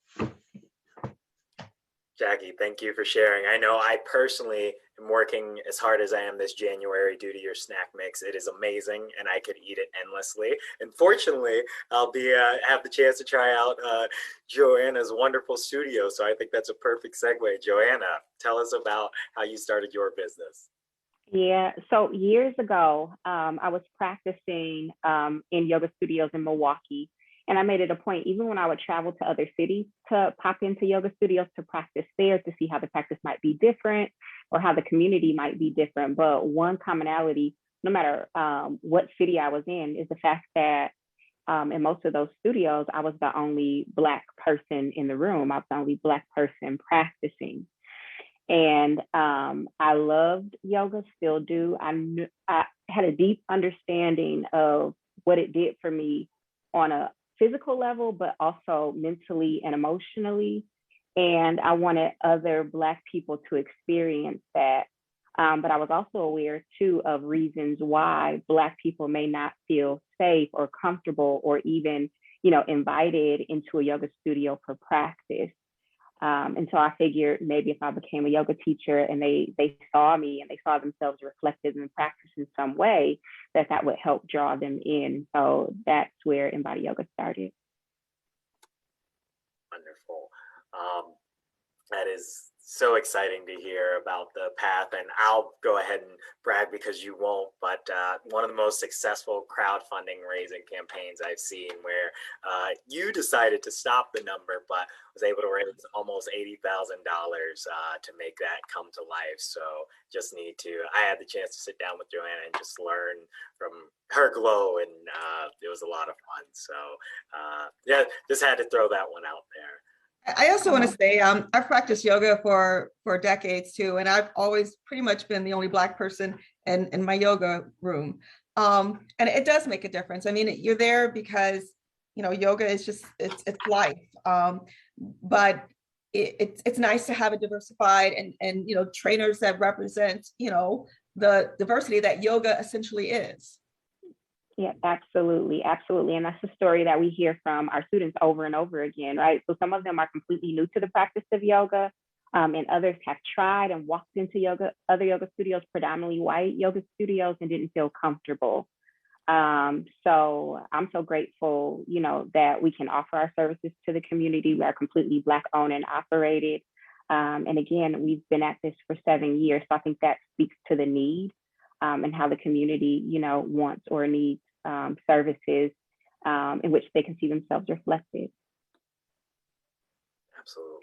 Jackie, thank you for sharing. I know I personally am working as hard as I am this January due to your snack mix. It is amazing, and I could eat it endlessly. And fortunately, I'll be have the chance to try out Joanna's wonderful studio. So I think that's a perfect segue. Joanna, tell us about how you started your business. Yeah, so years ago, I was practicing in yoga studios in Milwaukee. And I made it a point, even when I would travel to other cities, to pop into yoga studios to practice there to see how the practice might be different or how the community might be different. But one commonality, no matter what city I was in, is the fact that in most of those studios, I was the only Black person in the room. I was the only Black person practicing. And I loved yoga, still do. I had a deep understanding of what it did for me on a physical level, but also mentally and emotionally. And I wanted other Black people to experience that. But I was also aware too of reasons why Black people may not feel safe or comfortable or even, invited into a yoga studio for practice. And so I figured maybe if I became a yoga teacher and they saw me and they saw themselves reflected in the practice in some way, that would help draw them in. So that's where Embody Yoga started. Wonderful. That is so exciting to hear about the path, and I'll go ahead and brag because you won't, but one of the most successful crowdfunding raising campaigns I've seen, where you decided to stop the number but was able to raise almost $80,000 to make that come to life. So I had the chance to sit down with Joanna and just learn from her glow, and it was a lot of fun. So yeah, just had to throw that one out there. I also want to say I've practiced yoga for decades too, and I've always pretty much been the only Black person in my yoga room. And it does make a difference. I mean, you're there because, you know, yoga is just, it's life. But it's nice to have it diversified and, you know, trainers that represent, you know, the diversity that yoga essentially is. Yeah, absolutely. Absolutely. And that's the story that we hear from our students over and over again, right? So some of them are completely new to the practice of yoga, and others have tried and walked into other yoga studios, predominantly white yoga studios, and didn't feel comfortable. So I'm so grateful, you know, that we can offer our services to the community. We are completely Black owned and operated. And again, we've been at this for 7 years. So I think that speaks to the need, and how the community, you know, wants or needs services in which they can see themselves reflected. Absolutely.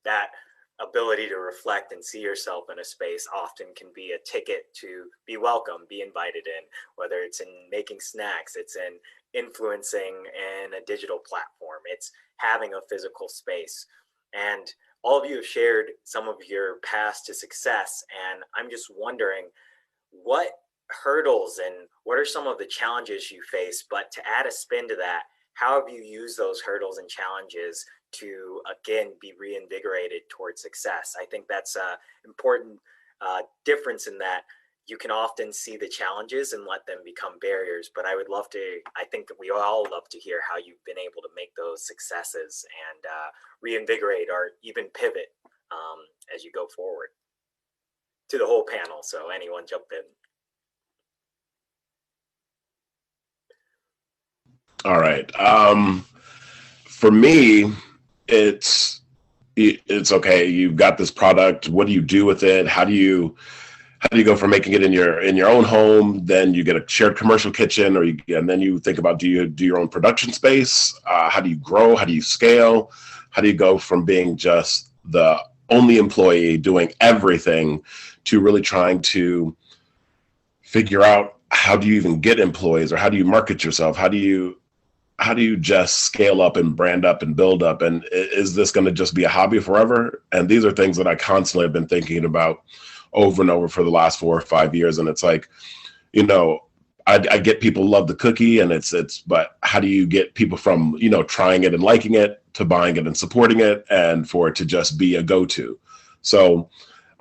That ability to reflect and see yourself in a space often can be a ticket to be welcome, be invited in, whether it's in making snacks, it's in influencing in a digital platform, it's having a physical space. And all of you have shared some of your paths to success. And I'm just wondering, what hurdles and what are some of the challenges you face? But to add a spin to that, how have you used those hurdles and challenges to, again, be reinvigorated towards success? I think that's an important difference in that you can often see the challenges and let them become barriers. But I would love to, I think that we all love to hear how you've been able to make those successes and reinvigorate or even pivot as you go forward. To the whole panel, so anyone jump in. All right. For me, it's okay. You've got this product. What do you do with it? How do you go from making it in your own home? Then you get a shared commercial kitchen, and then you think about, do you do your own production space? How do you grow? How do you scale? How do you go from being just the only employee doing everything to really trying to figure out, how do you even get employees, or how do you market yourself? How do you just scale up and brand up and build up? And is this going to just be a hobby forever? And these are things that I constantly have been thinking about over and over for the last 4 or 5 years. And it's like, you know, I get people love the cookie, and but how do you get people from, you know, trying it and liking it to buying it and supporting it, and for it to just be a go-to? So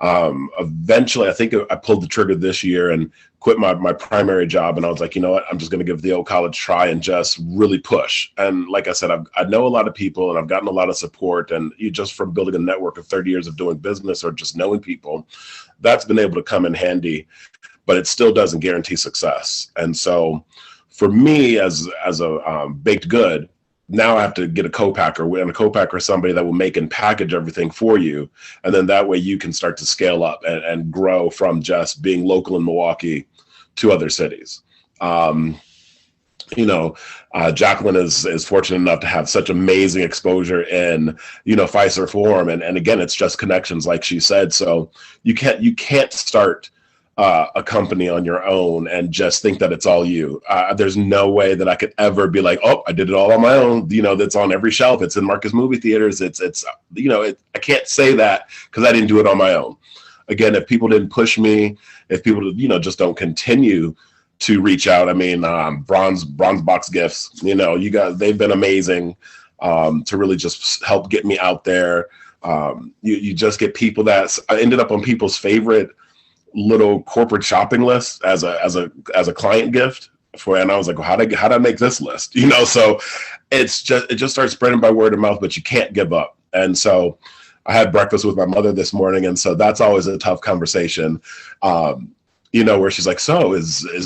eventually, I think I pulled the trigger this year and quit my primary job. And I was like, you know what, I'm just going to give the old college try and just really push. And like I said, I know a lot of people, and I've gotten a lot of support, and just from building a network of 30 years of doing business or just knowing people, that's been able to come in handy, but it still doesn't guarantee success. And so for me, as a baked good, now I have to get a co-packer, and a co-packer is somebody that will make and package everything for you. And then that way you can start to scale up and grow from just being local in Milwaukee to other cities. You know, Jacqueline is fortunate enough to have such amazing exposure in, you know, Pfizer Forum. And again, it's just connections, like she said. So you can't start a company on your own and just think that it's all you. There's no way that I could ever be like, oh, I did it all on my own. You know, that's on every shelf. It's in Marcus movie theaters. It's you know, I can't say that because I didn't do it on my own. Again, if people didn't push me, if people, you know, just don't continue to reach out. I mean, bronze box gifts, you know, you guys, they've been amazing to really just help get me out there. You just get people that I ended up on people's favorite little corporate shopping list as a client gift for, and I was like, well, how did I make this list? You know, so it just starts spreading by word of mouth, but you can't give up. And so I had breakfast with my mother this morning, and so that's always a tough conversation. You know, where she's like, so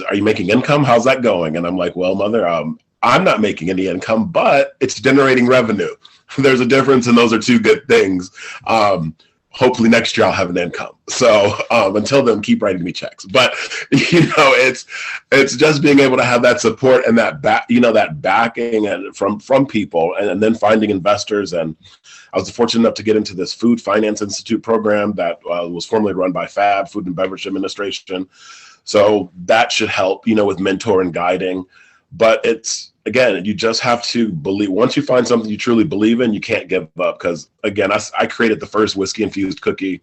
are you making income? How's that going? And I'm like, well, mother, I'm not making any income, but it's generating revenue. There's a difference, and those are two good things. Hopefully next year I'll have an income. So until then, keep writing me checks. But you know, it's just being able to have that support and that backing and from people, and then finding investors. And I was fortunate enough to get into this Food Finance Institute program that was formerly run by FAB, Food and Beverage Administration. So that should help, you know, with mentor and guiding. But it's again, you just have to believe. Once you find something you truly believe in, you can't give up. Because again, I created the first whiskey infused cookie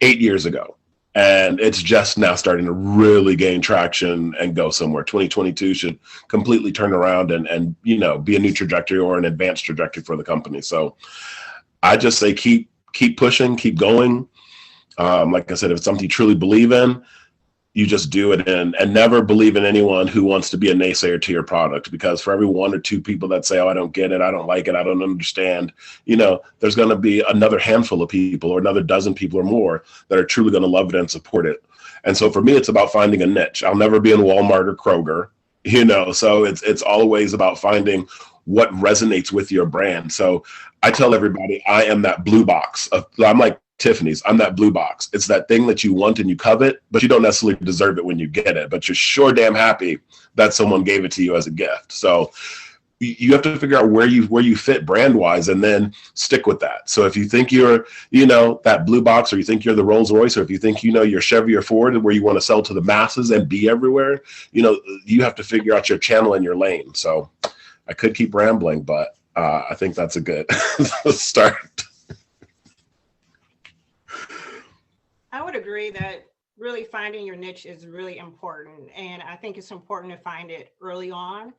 8 years ago, and it's just now starting to really gain traction and go somewhere. 2022 should completely turn around and be a new trajectory or an advanced trajectory for the company. So I just say keep pushing, keep going. Like I said, if it's something you truly believe in, you just do it, and never believe in anyone who wants to be a naysayer to your product, because for every one or two people that say, oh, I don't get it, I don't like it, I don't understand, there's going to be another handful of people or another dozen people or more that are truly going to love it and support it. And so for me, it's about finding a niche. I'll never be in Walmart or Kroger, so it's always about finding what resonates with your brand. So I tell everybody, I am that blue box. I'm like Tiffany's. I'm that blue box. It's that thing that you want and you covet, but you don't necessarily deserve it when you get it, but you're sure damn happy that someone gave it to you as a gift. So you have to figure out where you fit brand wise, and then stick with that. So if you think you're, that blue box, or you think you're the Rolls Royce, or if you think, you're Chevy or Ford, where you want to sell to the masses and be everywhere, you have to figure out your channel and your lane. So I could keep rambling, but I think that's a good start. I would agree that really finding your niche is really important. And I think it's important to find it early on.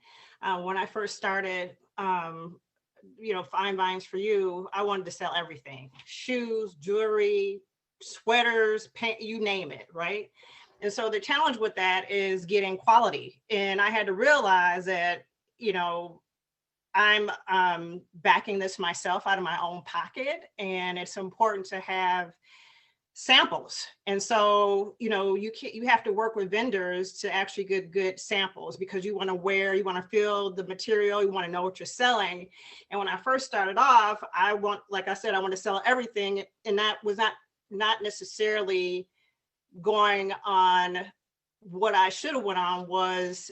When I first started, Fine Vines for You, I wanted to sell everything: shoes, jewelry, sweaters, paint, you name it, right? And so the challenge with that is getting quality. And I had to realize that, I'm backing this myself out of my own pocket, and it's important to have samples. And so, you have to work with vendors to actually get good samples, because you want to feel the material, you want to know what you're selling. And when I first started off, like I said, I want to sell everything. And that was not necessarily going on. What I should have went on was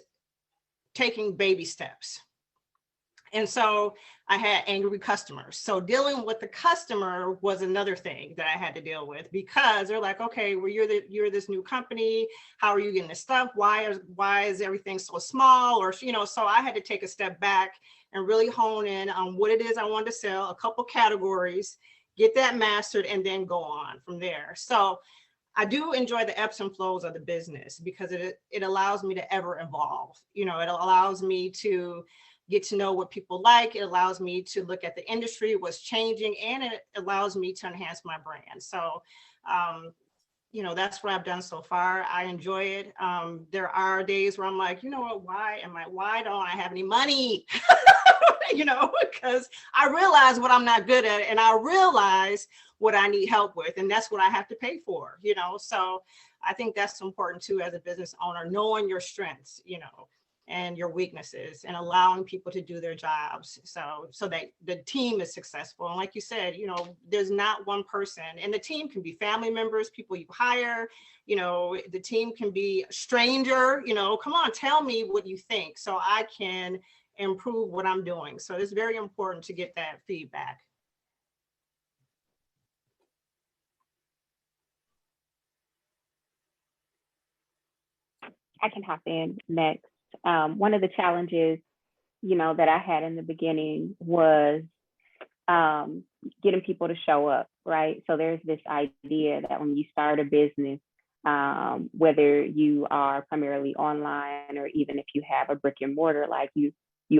taking baby steps. And so I had angry customers. So dealing with the customer was another thing that I had to deal with, because they're like, okay, well, you're this new company. How are you getting this stuff? Why is everything so small? Or, so I had to take a step back and really hone in on what it is I wanted to sell, a couple categories, get that mastered, and then go on from there. So I do enjoy the ebbs and flows of the business, because it allows me to ever evolve. It allows me to get to know what people like. It allows me to look at the industry, what's changing, and it allows me to enhance my brand. So, that's what I've done so far. I enjoy it. There are days where I'm like, why don't I have any money? Because I realize what I'm not good at, and I realize what I need help with, and that's what I have to pay for, So I think that's important too, as a business owner, knowing your strengths, and your weaknesses, and allowing people to do their jobs so that the team is successful. And like you said, there's not one person, and the team can be family members, people you hire, the team can be a stranger, come on, tell me what you think so I can improve what I'm doing. So it's very important to get that feedback. I can hop in next. One of the challenges, that I had in the beginning was getting people to show up, right? So there's this idea that when you start a business, whether you are primarily online, or even if you have a brick and mortar, like you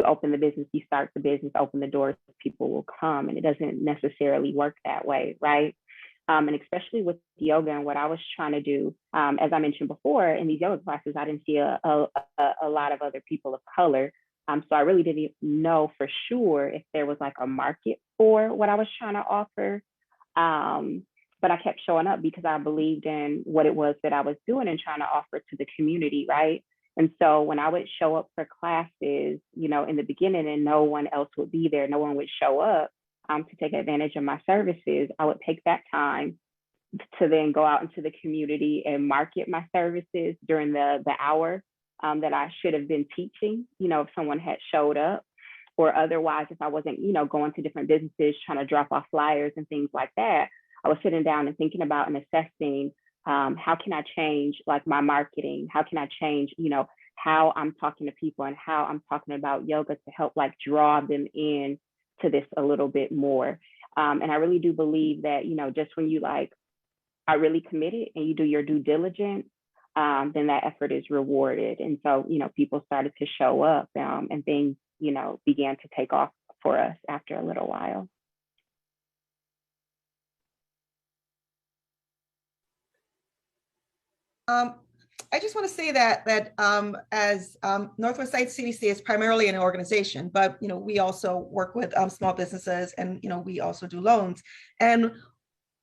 open the business, you start the business, open the doors, people will come. And it doesn't necessarily work that way, right? And especially with yoga and what I was trying to do, as I mentioned before, in these yoga classes, I didn't see a lot of other people of color. So I really didn't know for sure if there was like a market for what I was trying to offer. But I kept showing up because I believed in what it was that I was doing and trying to offer to the community, right? And so when I would show up for classes, in the beginning, and no one else would be there, no one would show up to take advantage of my services, I would take that time to then go out into the community and market my services during the hour that I should have been teaching, if someone had showed up, or otherwise, if I wasn't, going to different businesses, trying to drop off flyers and things like that, I was sitting down and thinking about and assessing how can I change like my marketing? How can I change, how I'm talking to people and how I'm talking about yoga to help like draw them in to this a little bit more. And I really do believe that, you know, just when you like are really committed and you do your due diligence, then that effort is rewarded. And so, you know, people started to show up, and things, you know, began to take off for us after a little while. I just want to say that as Northwest Side CDC is primarily an organization, but you know we also work with small businesses, and you know we also do loans. And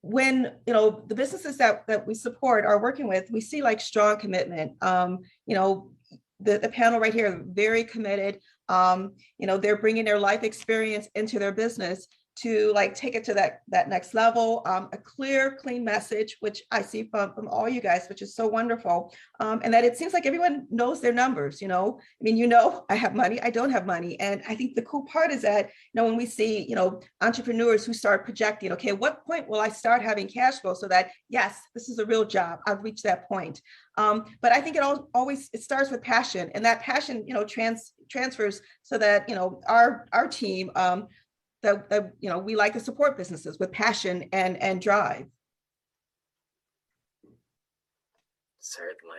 when you know the businesses that we support are working with, we see like strong commitment. You know, the panel right here, very committed. You know, they're bringing their life experience into their business to like take it to that next level. A clear, clean message, which I see from all you guys, which is so wonderful. And that it seems like everyone knows their numbers, you know. I mean, you know, I have money, I don't have money. And I think the cool part is that, you know, when we see, you know, entrepreneurs who start projecting, okay, at what point will I start having cash flow so that, yes, this is a real job, I've reached that point. But I think it starts with passion, and that passion, you know, transfers so that, you know, our team, that you know, we like to support businesses with passion and drive. Certainly.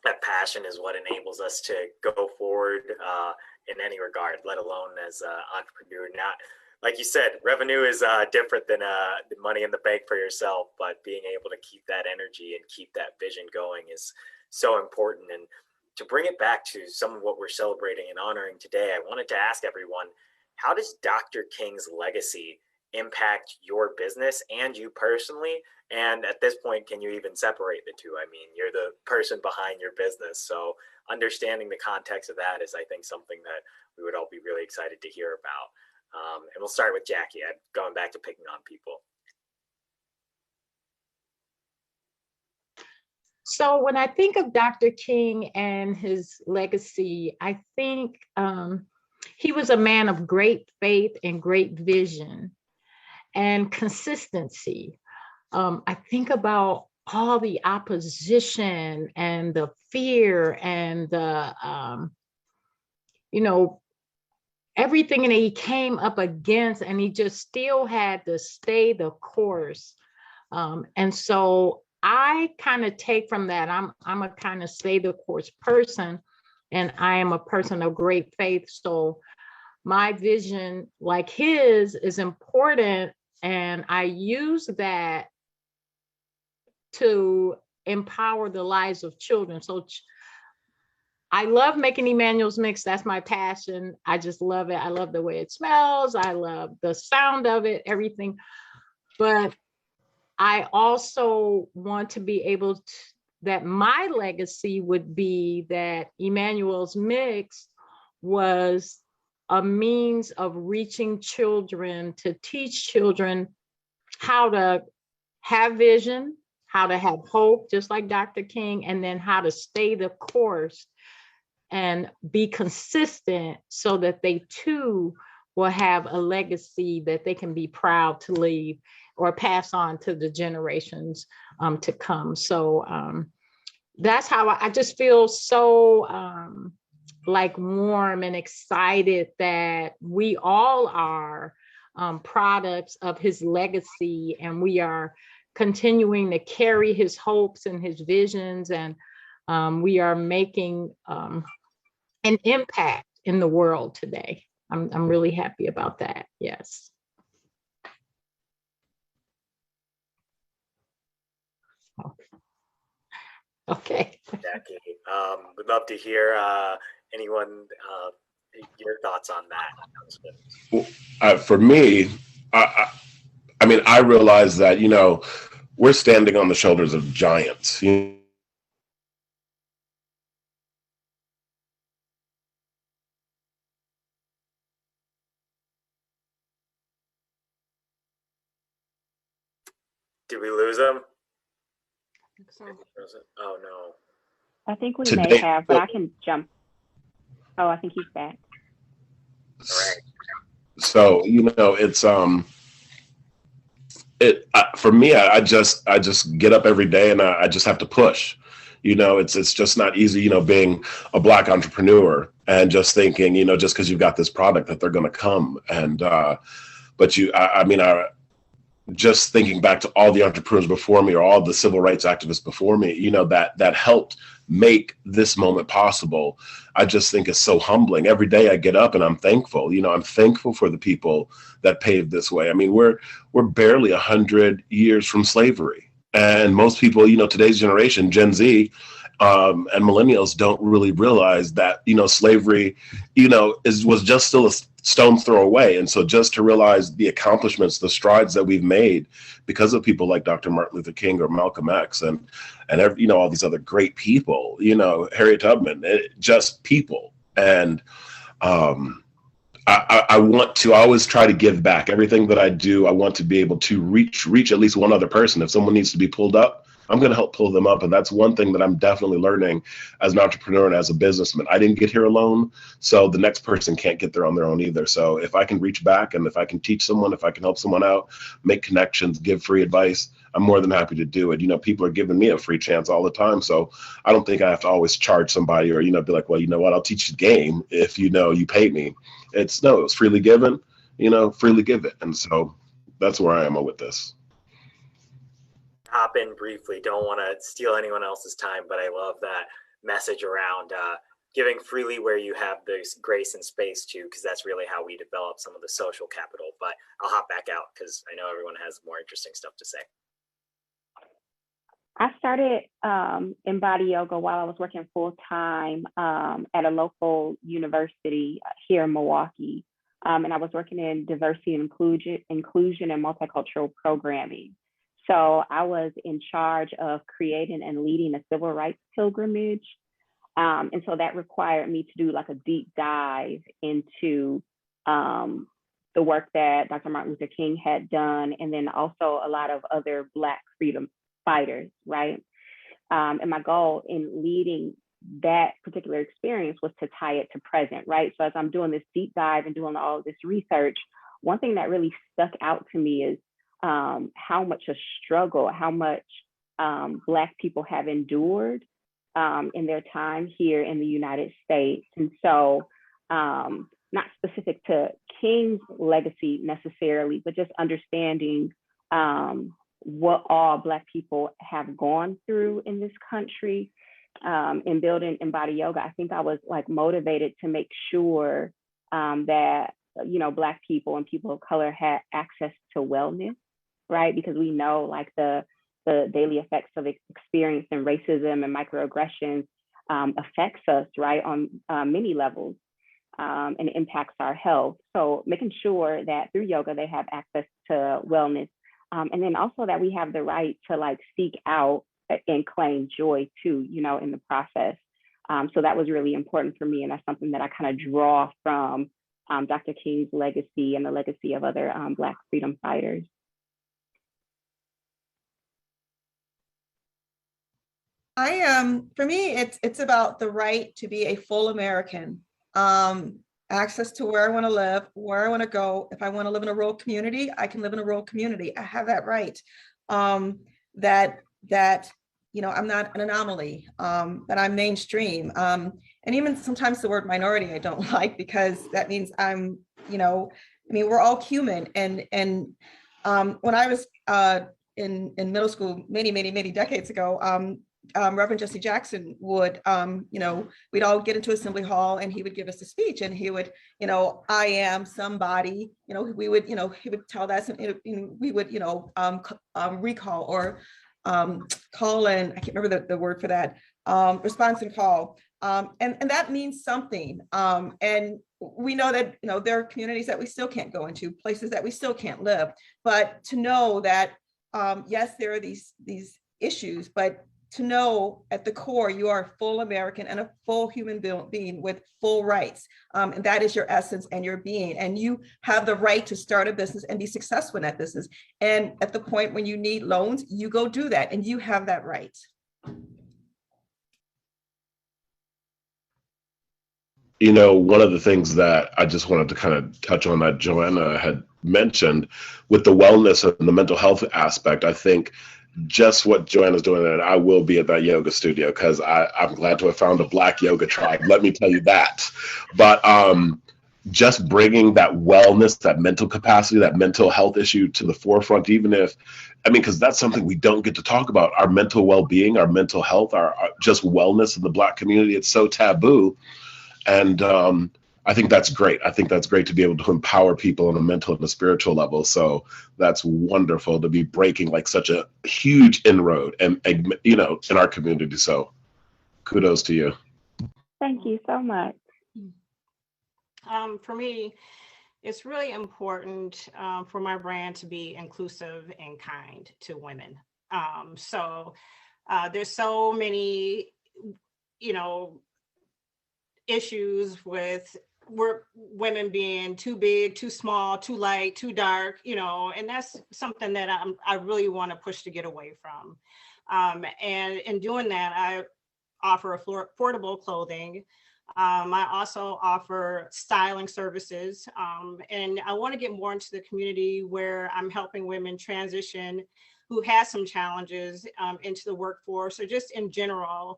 That passion is what enables us to go forward in any regard, let alone as an entrepreneur. Not, like you said, revenue is different than the money in the bank for yourself, but being able to keep that energy and keep that vision going is so important. And to bring it back to some of what we're celebrating and honoring today, I wanted to ask everyone, how does Dr. King's legacy impact your business and you personally? And at this point, can you even separate the two? I mean, you're the person behind your business. So understanding the context of that is, I think, something that we would all be really excited to hear about. And we'll start with Jackie. I'm going back to picking on people. So when I think of Dr. King and his legacy, I think he was a man of great faith and great vision and consistency. I think about all the opposition and the fear and the, you know, everything that he came up against, and he just still had to stay the course. And so I kind of take from that, I'm a kind of stay the course person, and I am a person of great faith. So my vision, like his, is important, and I use that to empower the lives of children. So I love making Emmanuel's Mix. That's my passion. I just love it. I love the way it smells. I love the sound of it, everything. But I also want to be able to, that my legacy would be that Emmanuel's Mix was a means of reaching children, to teach children how to have vision, how to have hope, just like Dr. King, and then how to stay the course and be consistent so that they too will have a legacy that they can be proud to leave or pass on to the generations to come. So that's how I just feel so like warm and excited that we all are products of his legacy, and we are continuing to carry his hopes and his visions, and we are making an impact in the world today. I'm really happy about that. Yes. Okay. Jackie, would love to hear anyone, your thoughts on that. For me, I mean, I realize that, you know, we're standing on the shoulders of giants. You know? Did we lose him? So. Oh, no. I think we may have, but I can jump. Oh, I think he's back. All right. So, you know, it's for me, I just get up every day and I just have to push. It's just not easy, being a Black entrepreneur and just thinking, just because you've got this product that they're going to come. And, but just thinking back to all the entrepreneurs before me or all the civil rights activists before me, that helped make this moment possible. I just think it's so humbling. Every day I get up and I'm thankful. I'm thankful for the people that paved this way. I mean, we're barely 100 years from slavery. And most people, today's generation, Gen Z, and millennials don't really realize that, slavery, was just still a stone's throw away. And so just to realize the accomplishments, the strides that we've made because of people like Dr. Martin Luther King or Malcolm X and all these other great people, Harriet Tubman, just people. And I always try to give back. Everything that I do, I want to be able to reach at least one other person. If someone needs to be pulled up, I'm going to help pull them up. And that's one thing that I'm definitely learning as an entrepreneur and as a businessman. I didn't get here alone, so the next person can't get there on their own either. So if I can reach back and if I can teach someone, if I can help someone out, make connections, give free advice, I'm more than happy to do it. People are giving me a free chance all the time. So I don't think I have to always charge somebody or, be like, well, you know what, I'll teach you the game if you pay me. It's freely given, freely give it. And so that's where I am with this. Hop in briefly. Don't want to steal anyone else's time, but I love that message around giving freely where you have this grace and space to, because that's really how we develop some of the social capital. But I'll hop back out because I know everyone has more interesting stuff to say. I started Embody Yoga while I was working full time at a local university here in Milwaukee. And I was working in diversity and inclusion and multicultural programming. So I was in charge of creating and leading a civil rights pilgrimage. And so that required me to do like a deep dive into the work that Dr. Martin Luther King had done, and then also a lot of other Black freedom fighters, right? And my goal in leading that particular experience was to tie it to present, right? So as I'm doing this deep dive and doing all of this research, one thing that really stuck out to me is how much a struggle, how much Black people have endured in their time here in the United States. And so not specific to King's legacy necessarily, but just understanding what all Black people have gone through in this country. In building Embody Yoga, I think I was like motivated to make sure that, Black people and people of color had access to wellness, right? Because we know like the daily effects of experiencing racism and microaggressions affects us, right, on many levels and impacts our health. So making sure that through yoga, they have access to wellness. And then also that we have the right to like seek out and claim joy too, in the process. So that was really important for me. And that's something that I kind of draw from Dr. King's legacy and the legacy of other Black freedom fighters. For me, it's about the right to be a full American. Access to where I want to live, where I want to go. If I want to live in a rural community, I can live in a rural community. I have that right. That I'm not an anomaly, that I'm mainstream. And even sometimes the word minority I don't like, because that means we're all human. And when I was in middle school many decades ago, Reverend Jesse Jackson would, we'd all get into Assembly Hall and he would give us a speech and he would, I am somebody, we would, he would tell that, and we would, recall or call in, I can't remember the word for that, response and call. And that means something. And we know that, there are communities that we still can't go into, places that we still can't live, but to know that, yes, there are these issues, but to know at the core, you are a full American and a full human being with full rights. And that is your essence and your being. And you have the right to start a business and be successful in that business. And at the point when you need loans, you go do that and you have that right. One of the things that I just wanted to kind of touch on that Joanna had mentioned with the wellness and the mental health aspect, I think just what Joanna's doing, and I will be at that yoga studio because I'm glad to have found a Black yoga tribe. Let me tell you that. But just bringing that wellness, that mental capacity, that mental health issue to the forefront, even if, because that's something we don't get to talk about, our mental well-being, our mental health, our just wellness in the Black community. It's so taboo. And I think that's great. I think that's great to be able to empower people on a mental and a spiritual level. So that's wonderful to be breaking like such a huge inroad and in our community. So kudos to you. Thank you so much. For me, it's really important for my brand to be inclusive and kind to women. So there's so many, issues with women being too big, too small, too light, too dark, and that's something that I really want to push to get away from. And in doing that, I offer affordable clothing. I also offer styling services, and I want to get more into the community where I'm helping women transition who has some challenges into the workforce, or just in general,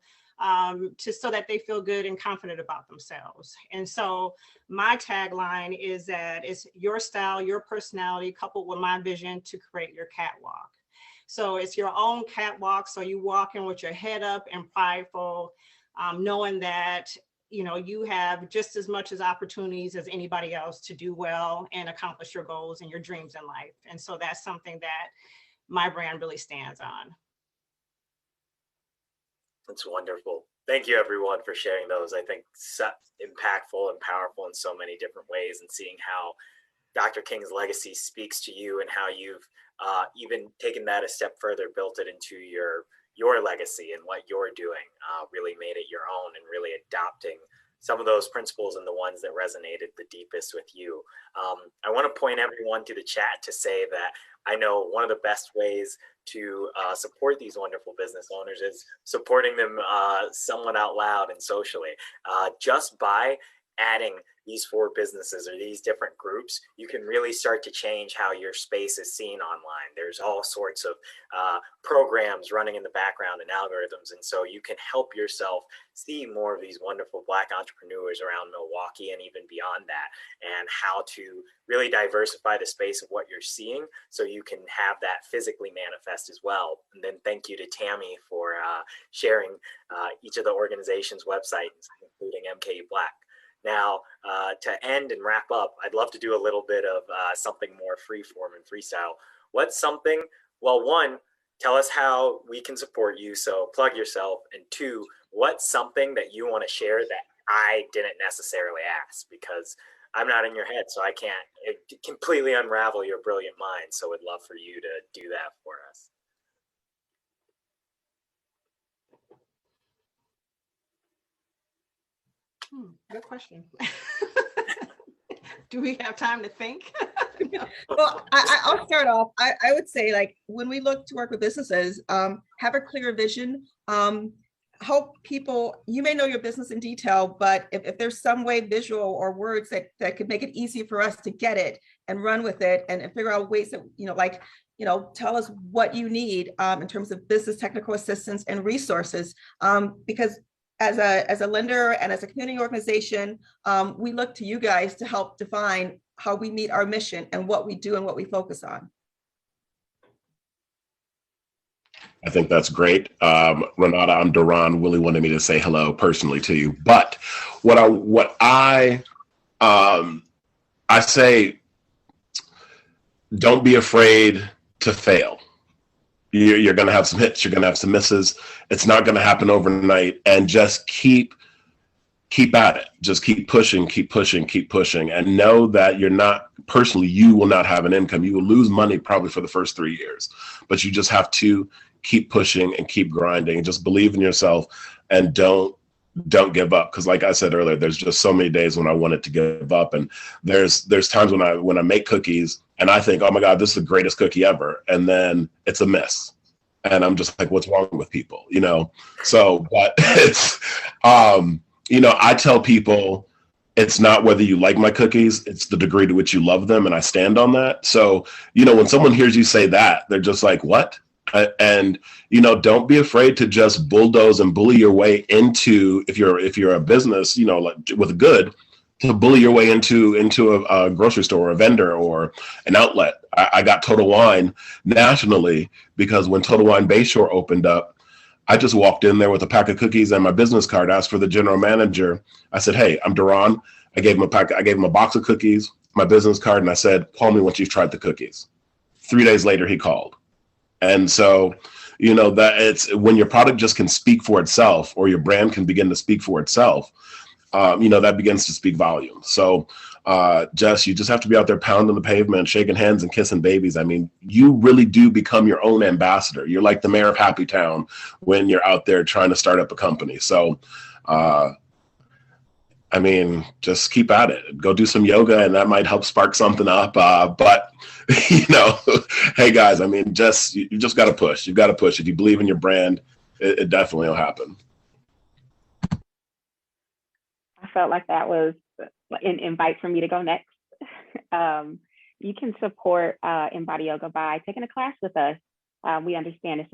so that they feel good and confident about themselves. And so my tagline is that it's your style, your personality, coupled with my vision to create your catwalk. So it's your own catwalk, so you walk in with your head up and prideful, knowing that you have just as much as opportunities as anybody else to do well and accomplish your goals and your dreams in life. And so that's something that my brand really stands on. That's wonderful. Thank you, everyone, for sharing those. I think so impactful and powerful in so many different ways, and seeing how Dr. King's legacy speaks to you and how you've even taken that a step further, built it into your legacy and what you're doing, really made it your own, and really adopting some of those principles and the ones that resonated the deepest with you. I want to point everyone to the chat to say that I know one of the best ways to support these wonderful business owners is supporting them somewhat out loud and socially. Just by adding these 4 businesses or these different groups, you can really start to change how your space is seen online. There's all sorts of programs running in the background and algorithms, and so you can help yourself see more of these wonderful Black entrepreneurs around Milwaukee and even beyond that, and how to really diversify the space of what you're seeing so you can have that physically manifest as well. And then thank you to Tammy for sharing each of the organization's websites, including MK Black. Now, to end and wrap up, I'd love to do a little bit of something more freeform and freestyle. What's something, well, 1, tell us how we can support you, so plug yourself, and 2, what's something that you want to share that I didn't necessarily ask, because I'm not in your head, so I can't completely unravel your brilliant mind, so would love for you to do that for us. Good question. Do we have time to think? Well, I'll start off. I would say, like, when we look to work with businesses, have a clear vision. Help people, you may know your business in detail, but if there's some way, visual or words that could make it easy for us to get it and run with it and figure out ways that, tell us what you need in terms of business technical assistance and resources, because as a lender and as a community organization, we look to you guys to help define how we meet our mission and what we do and what we focus on. I think that's great. Renata, I'm Duran. Willie wanted me to say hello personally to you. But what I say, don't be afraid to fail. You're going to have some hits. You're going to have some misses. It's not going to happen overnight. And just keep at it. Just keep pushing, and know that you will not have an income. You will lose money probably for the first 3 years, but you just have to keep pushing and keep grinding and just believe in yourself and don't give up. Because like I said earlier, there's just so many days when I wanted to give up. And there's times when I make cookies and I think, oh my God, this is the greatest cookie ever. And then it's a miss. And I'm just like, what's wrong with people? So, but it's, I tell people it's not whether you like my cookies, it's the degree to which you love them. And I stand on that. So, when someone hears you say that, they're just like, what? And don't be afraid to just bulldoze and bully your way into, if you're a business, like with good, to bully your way into a grocery store or a vendor or an outlet. I got Total Wine nationally because when Total Wine Bayshore opened up, I just walked in there with a pack of cookies and my business card, asked for the general manager. I said, "Hey, I'm Duran." I gave him a box of cookies, my business card, and I said, "Call me once you've tried the cookies." 3 days later, he called. And so, that it's when your product just can speak for itself, or your brand can begin to speak for itself, that begins to speak volumes. So, you just have to be out there pounding the pavement, shaking hands and kissing babies. I mean, you really do become your own ambassador. You're like the mayor of Happy Town when you're out there trying to start up a company. So, just keep at it. Go do some yoga, and that might help spark something up. But hey guys, you just got to push. You've got to push. If you believe in your brand, it definitely will happen. I felt like that was an invite for me to go next. You can support Embody Yoga by taking a class with us. We understand it's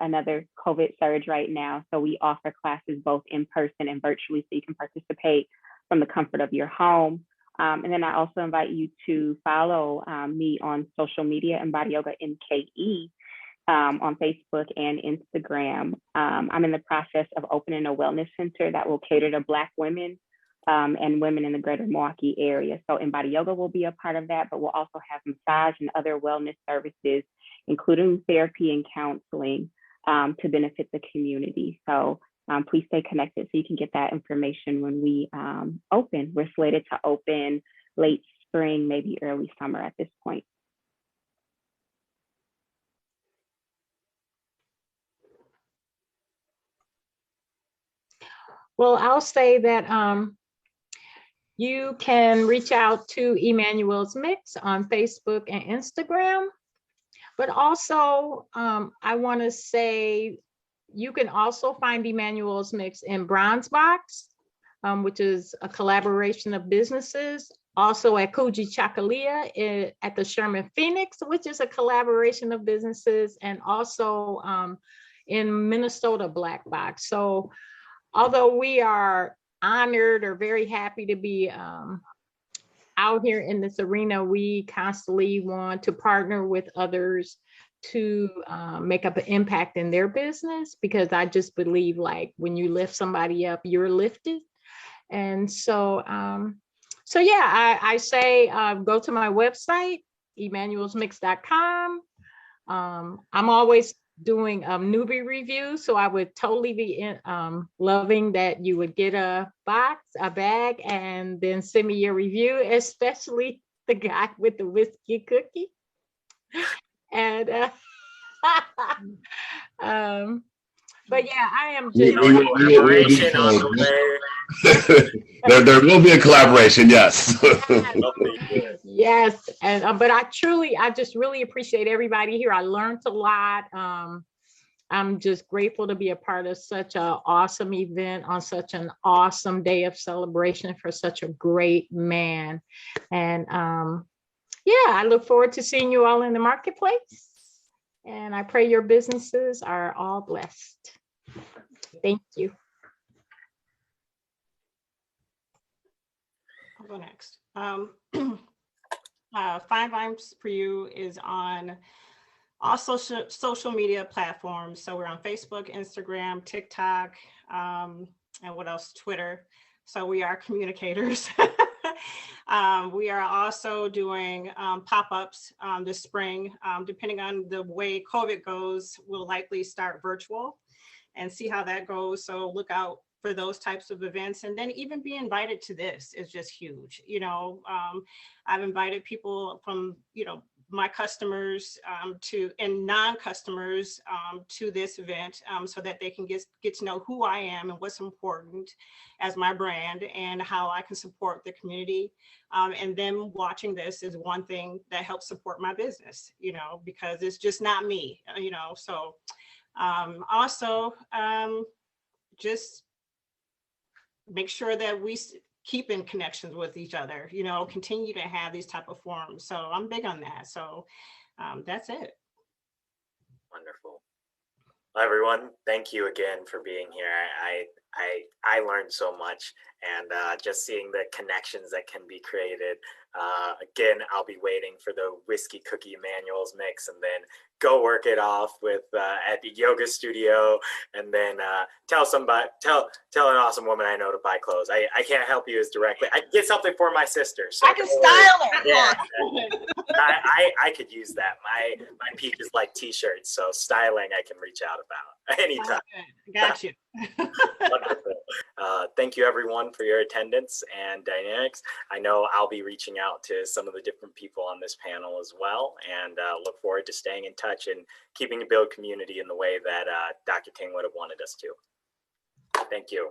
another COVID surge right now, so we offer classes both in person and virtually, so you can participate from the comfort of your home. And then I also invite you to follow me on social media, Embody Yoga MKE, on Facebook and Instagram. I'm in the process of opening a wellness center that will cater to Black women and women in the greater Milwaukee area. So Embody Yoga will be a part of that, but we'll also have massage and other wellness services, including therapy and counseling, to benefit the community. So please stay connected so you can get that information when we open. We're slated to open late spring, maybe early summer at this point. Well, I'll say that you can reach out to Emmanuel's Mix on Facebook and Instagram. But also, I want to say you can also find Emmanuel's Mix in Bronze Box, which is a collaboration of businesses. Also at Kuji Chakalia at the Sherman Phoenix, which is a collaboration of businesses, and also in Minnesota Black Box. So although we are honored or very happy to be out here in this arena, we constantly want to partner with others to make up an impact in their business, because I just believe, like, when you lift somebody up, you're lifted. And so, yeah, I say go to my website, emmanuelsmix.com. I'm always doing newbie reviews, so I would totally be loving that you would get a bag, and then send me your review, especially the guy with the whiskey cookie. And but yeah, I am just collaboration on the way. there will be a collaboration, yes. Yes, and but I just really appreciate everybody here. I learned a lot. I'm just grateful to be a part of such an awesome event on such an awesome day of celebration for such a great man. And yeah, I look forward to seeing you all in the marketplace. And I pray your businesses are all blessed. Thank you. I'll go next. Fine Vibes for You is on all social media platforms. So we're on Facebook, Instagram, TikTok, and what else? Twitter. So we are communicators. We are also doing pop-ups this spring. Depending on the way COVID goes, we'll likely start virtual and see how that goes. So look out for those types of events. And then even be invited to this is just huge. I've invited people from, my customers and non-customers to this event so that they can get to know who I am and what's important as my brand and how I can support the community. And them watching this is one thing that helps support my business, because it's just not me, so also just make sure that we keep in connections with each other, continue to have these type of forums. So I'm big on that. So that's it. Wonderful. Well, everyone, thank you again for being here. I learned so much, and just seeing the connections that can be created. Again, I'll be waiting for the whiskey cookie manuals mix, and then go work it off with at the yoga studio, and then tell an awesome woman I know to buy clothes. I can't help you as directly. I can get something for my sister. So I can style her. Yeah, I could use that. My peak is like t-shirts, so styling I can reach out about anytime. Got you. Wonderful. Thank you everyone for your attendance and dynamics. I know I'll be reaching out to some of the different people on this panel as well, and look forward to staying in touch and keeping to build community in the way that Dr. King would have wanted us to. Thank you.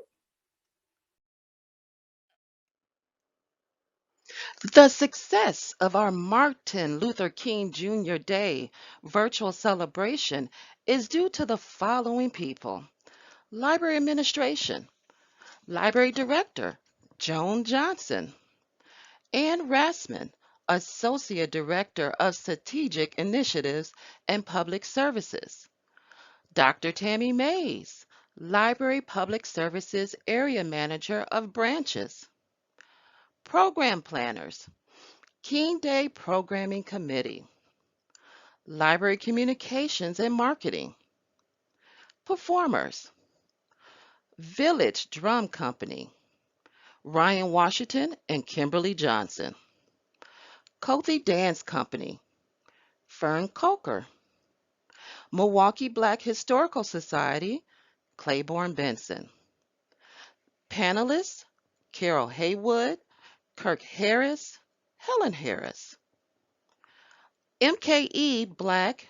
The success of our Martin Luther King Jr. Day virtual celebration is due to the following people: Library Administration, Library Director Joan Johnson, Ann Rassman, Associate Director of Strategic Initiatives and Public Services, Dr. Tammy Mays, Library Public Services Area Manager of Branches, Program Planners, King Day Programming Committee, Library Communications and Marketing, Performers, Village Drum Company, Ryan Washington and Kimberly Johnson, Coathy Dance Company, Fern Coker, Milwaukee Black Historical Society, Claiborne Benson. Panelists, Carol Haywood, Kirk Harris, Helen Harris. MKE Black,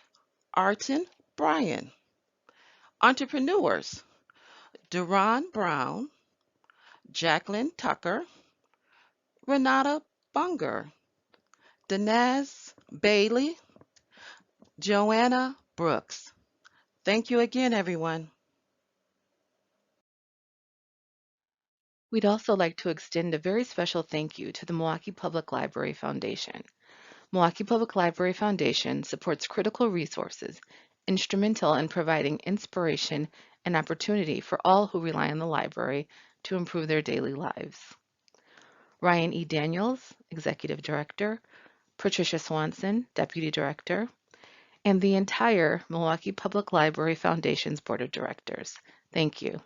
Arton Bryan. Entrepreneurs, Duran Brown, Jacqueline Tucker, Renata Bunger, Denaz Bailey, Joanna Brooks. Thank you again, everyone. We'd also like to extend a very special thank you to the Milwaukee Public Library Foundation. Milwaukee Public Library Foundation supports critical resources, instrumental in providing inspiration and opportunity for all who rely on the library to improve their daily lives. Ryan E. Daniels, Executive Director, Patricia Swanson, Deputy Director, and the entire Milwaukee Public Library Foundation's Board of Directors. Thank you.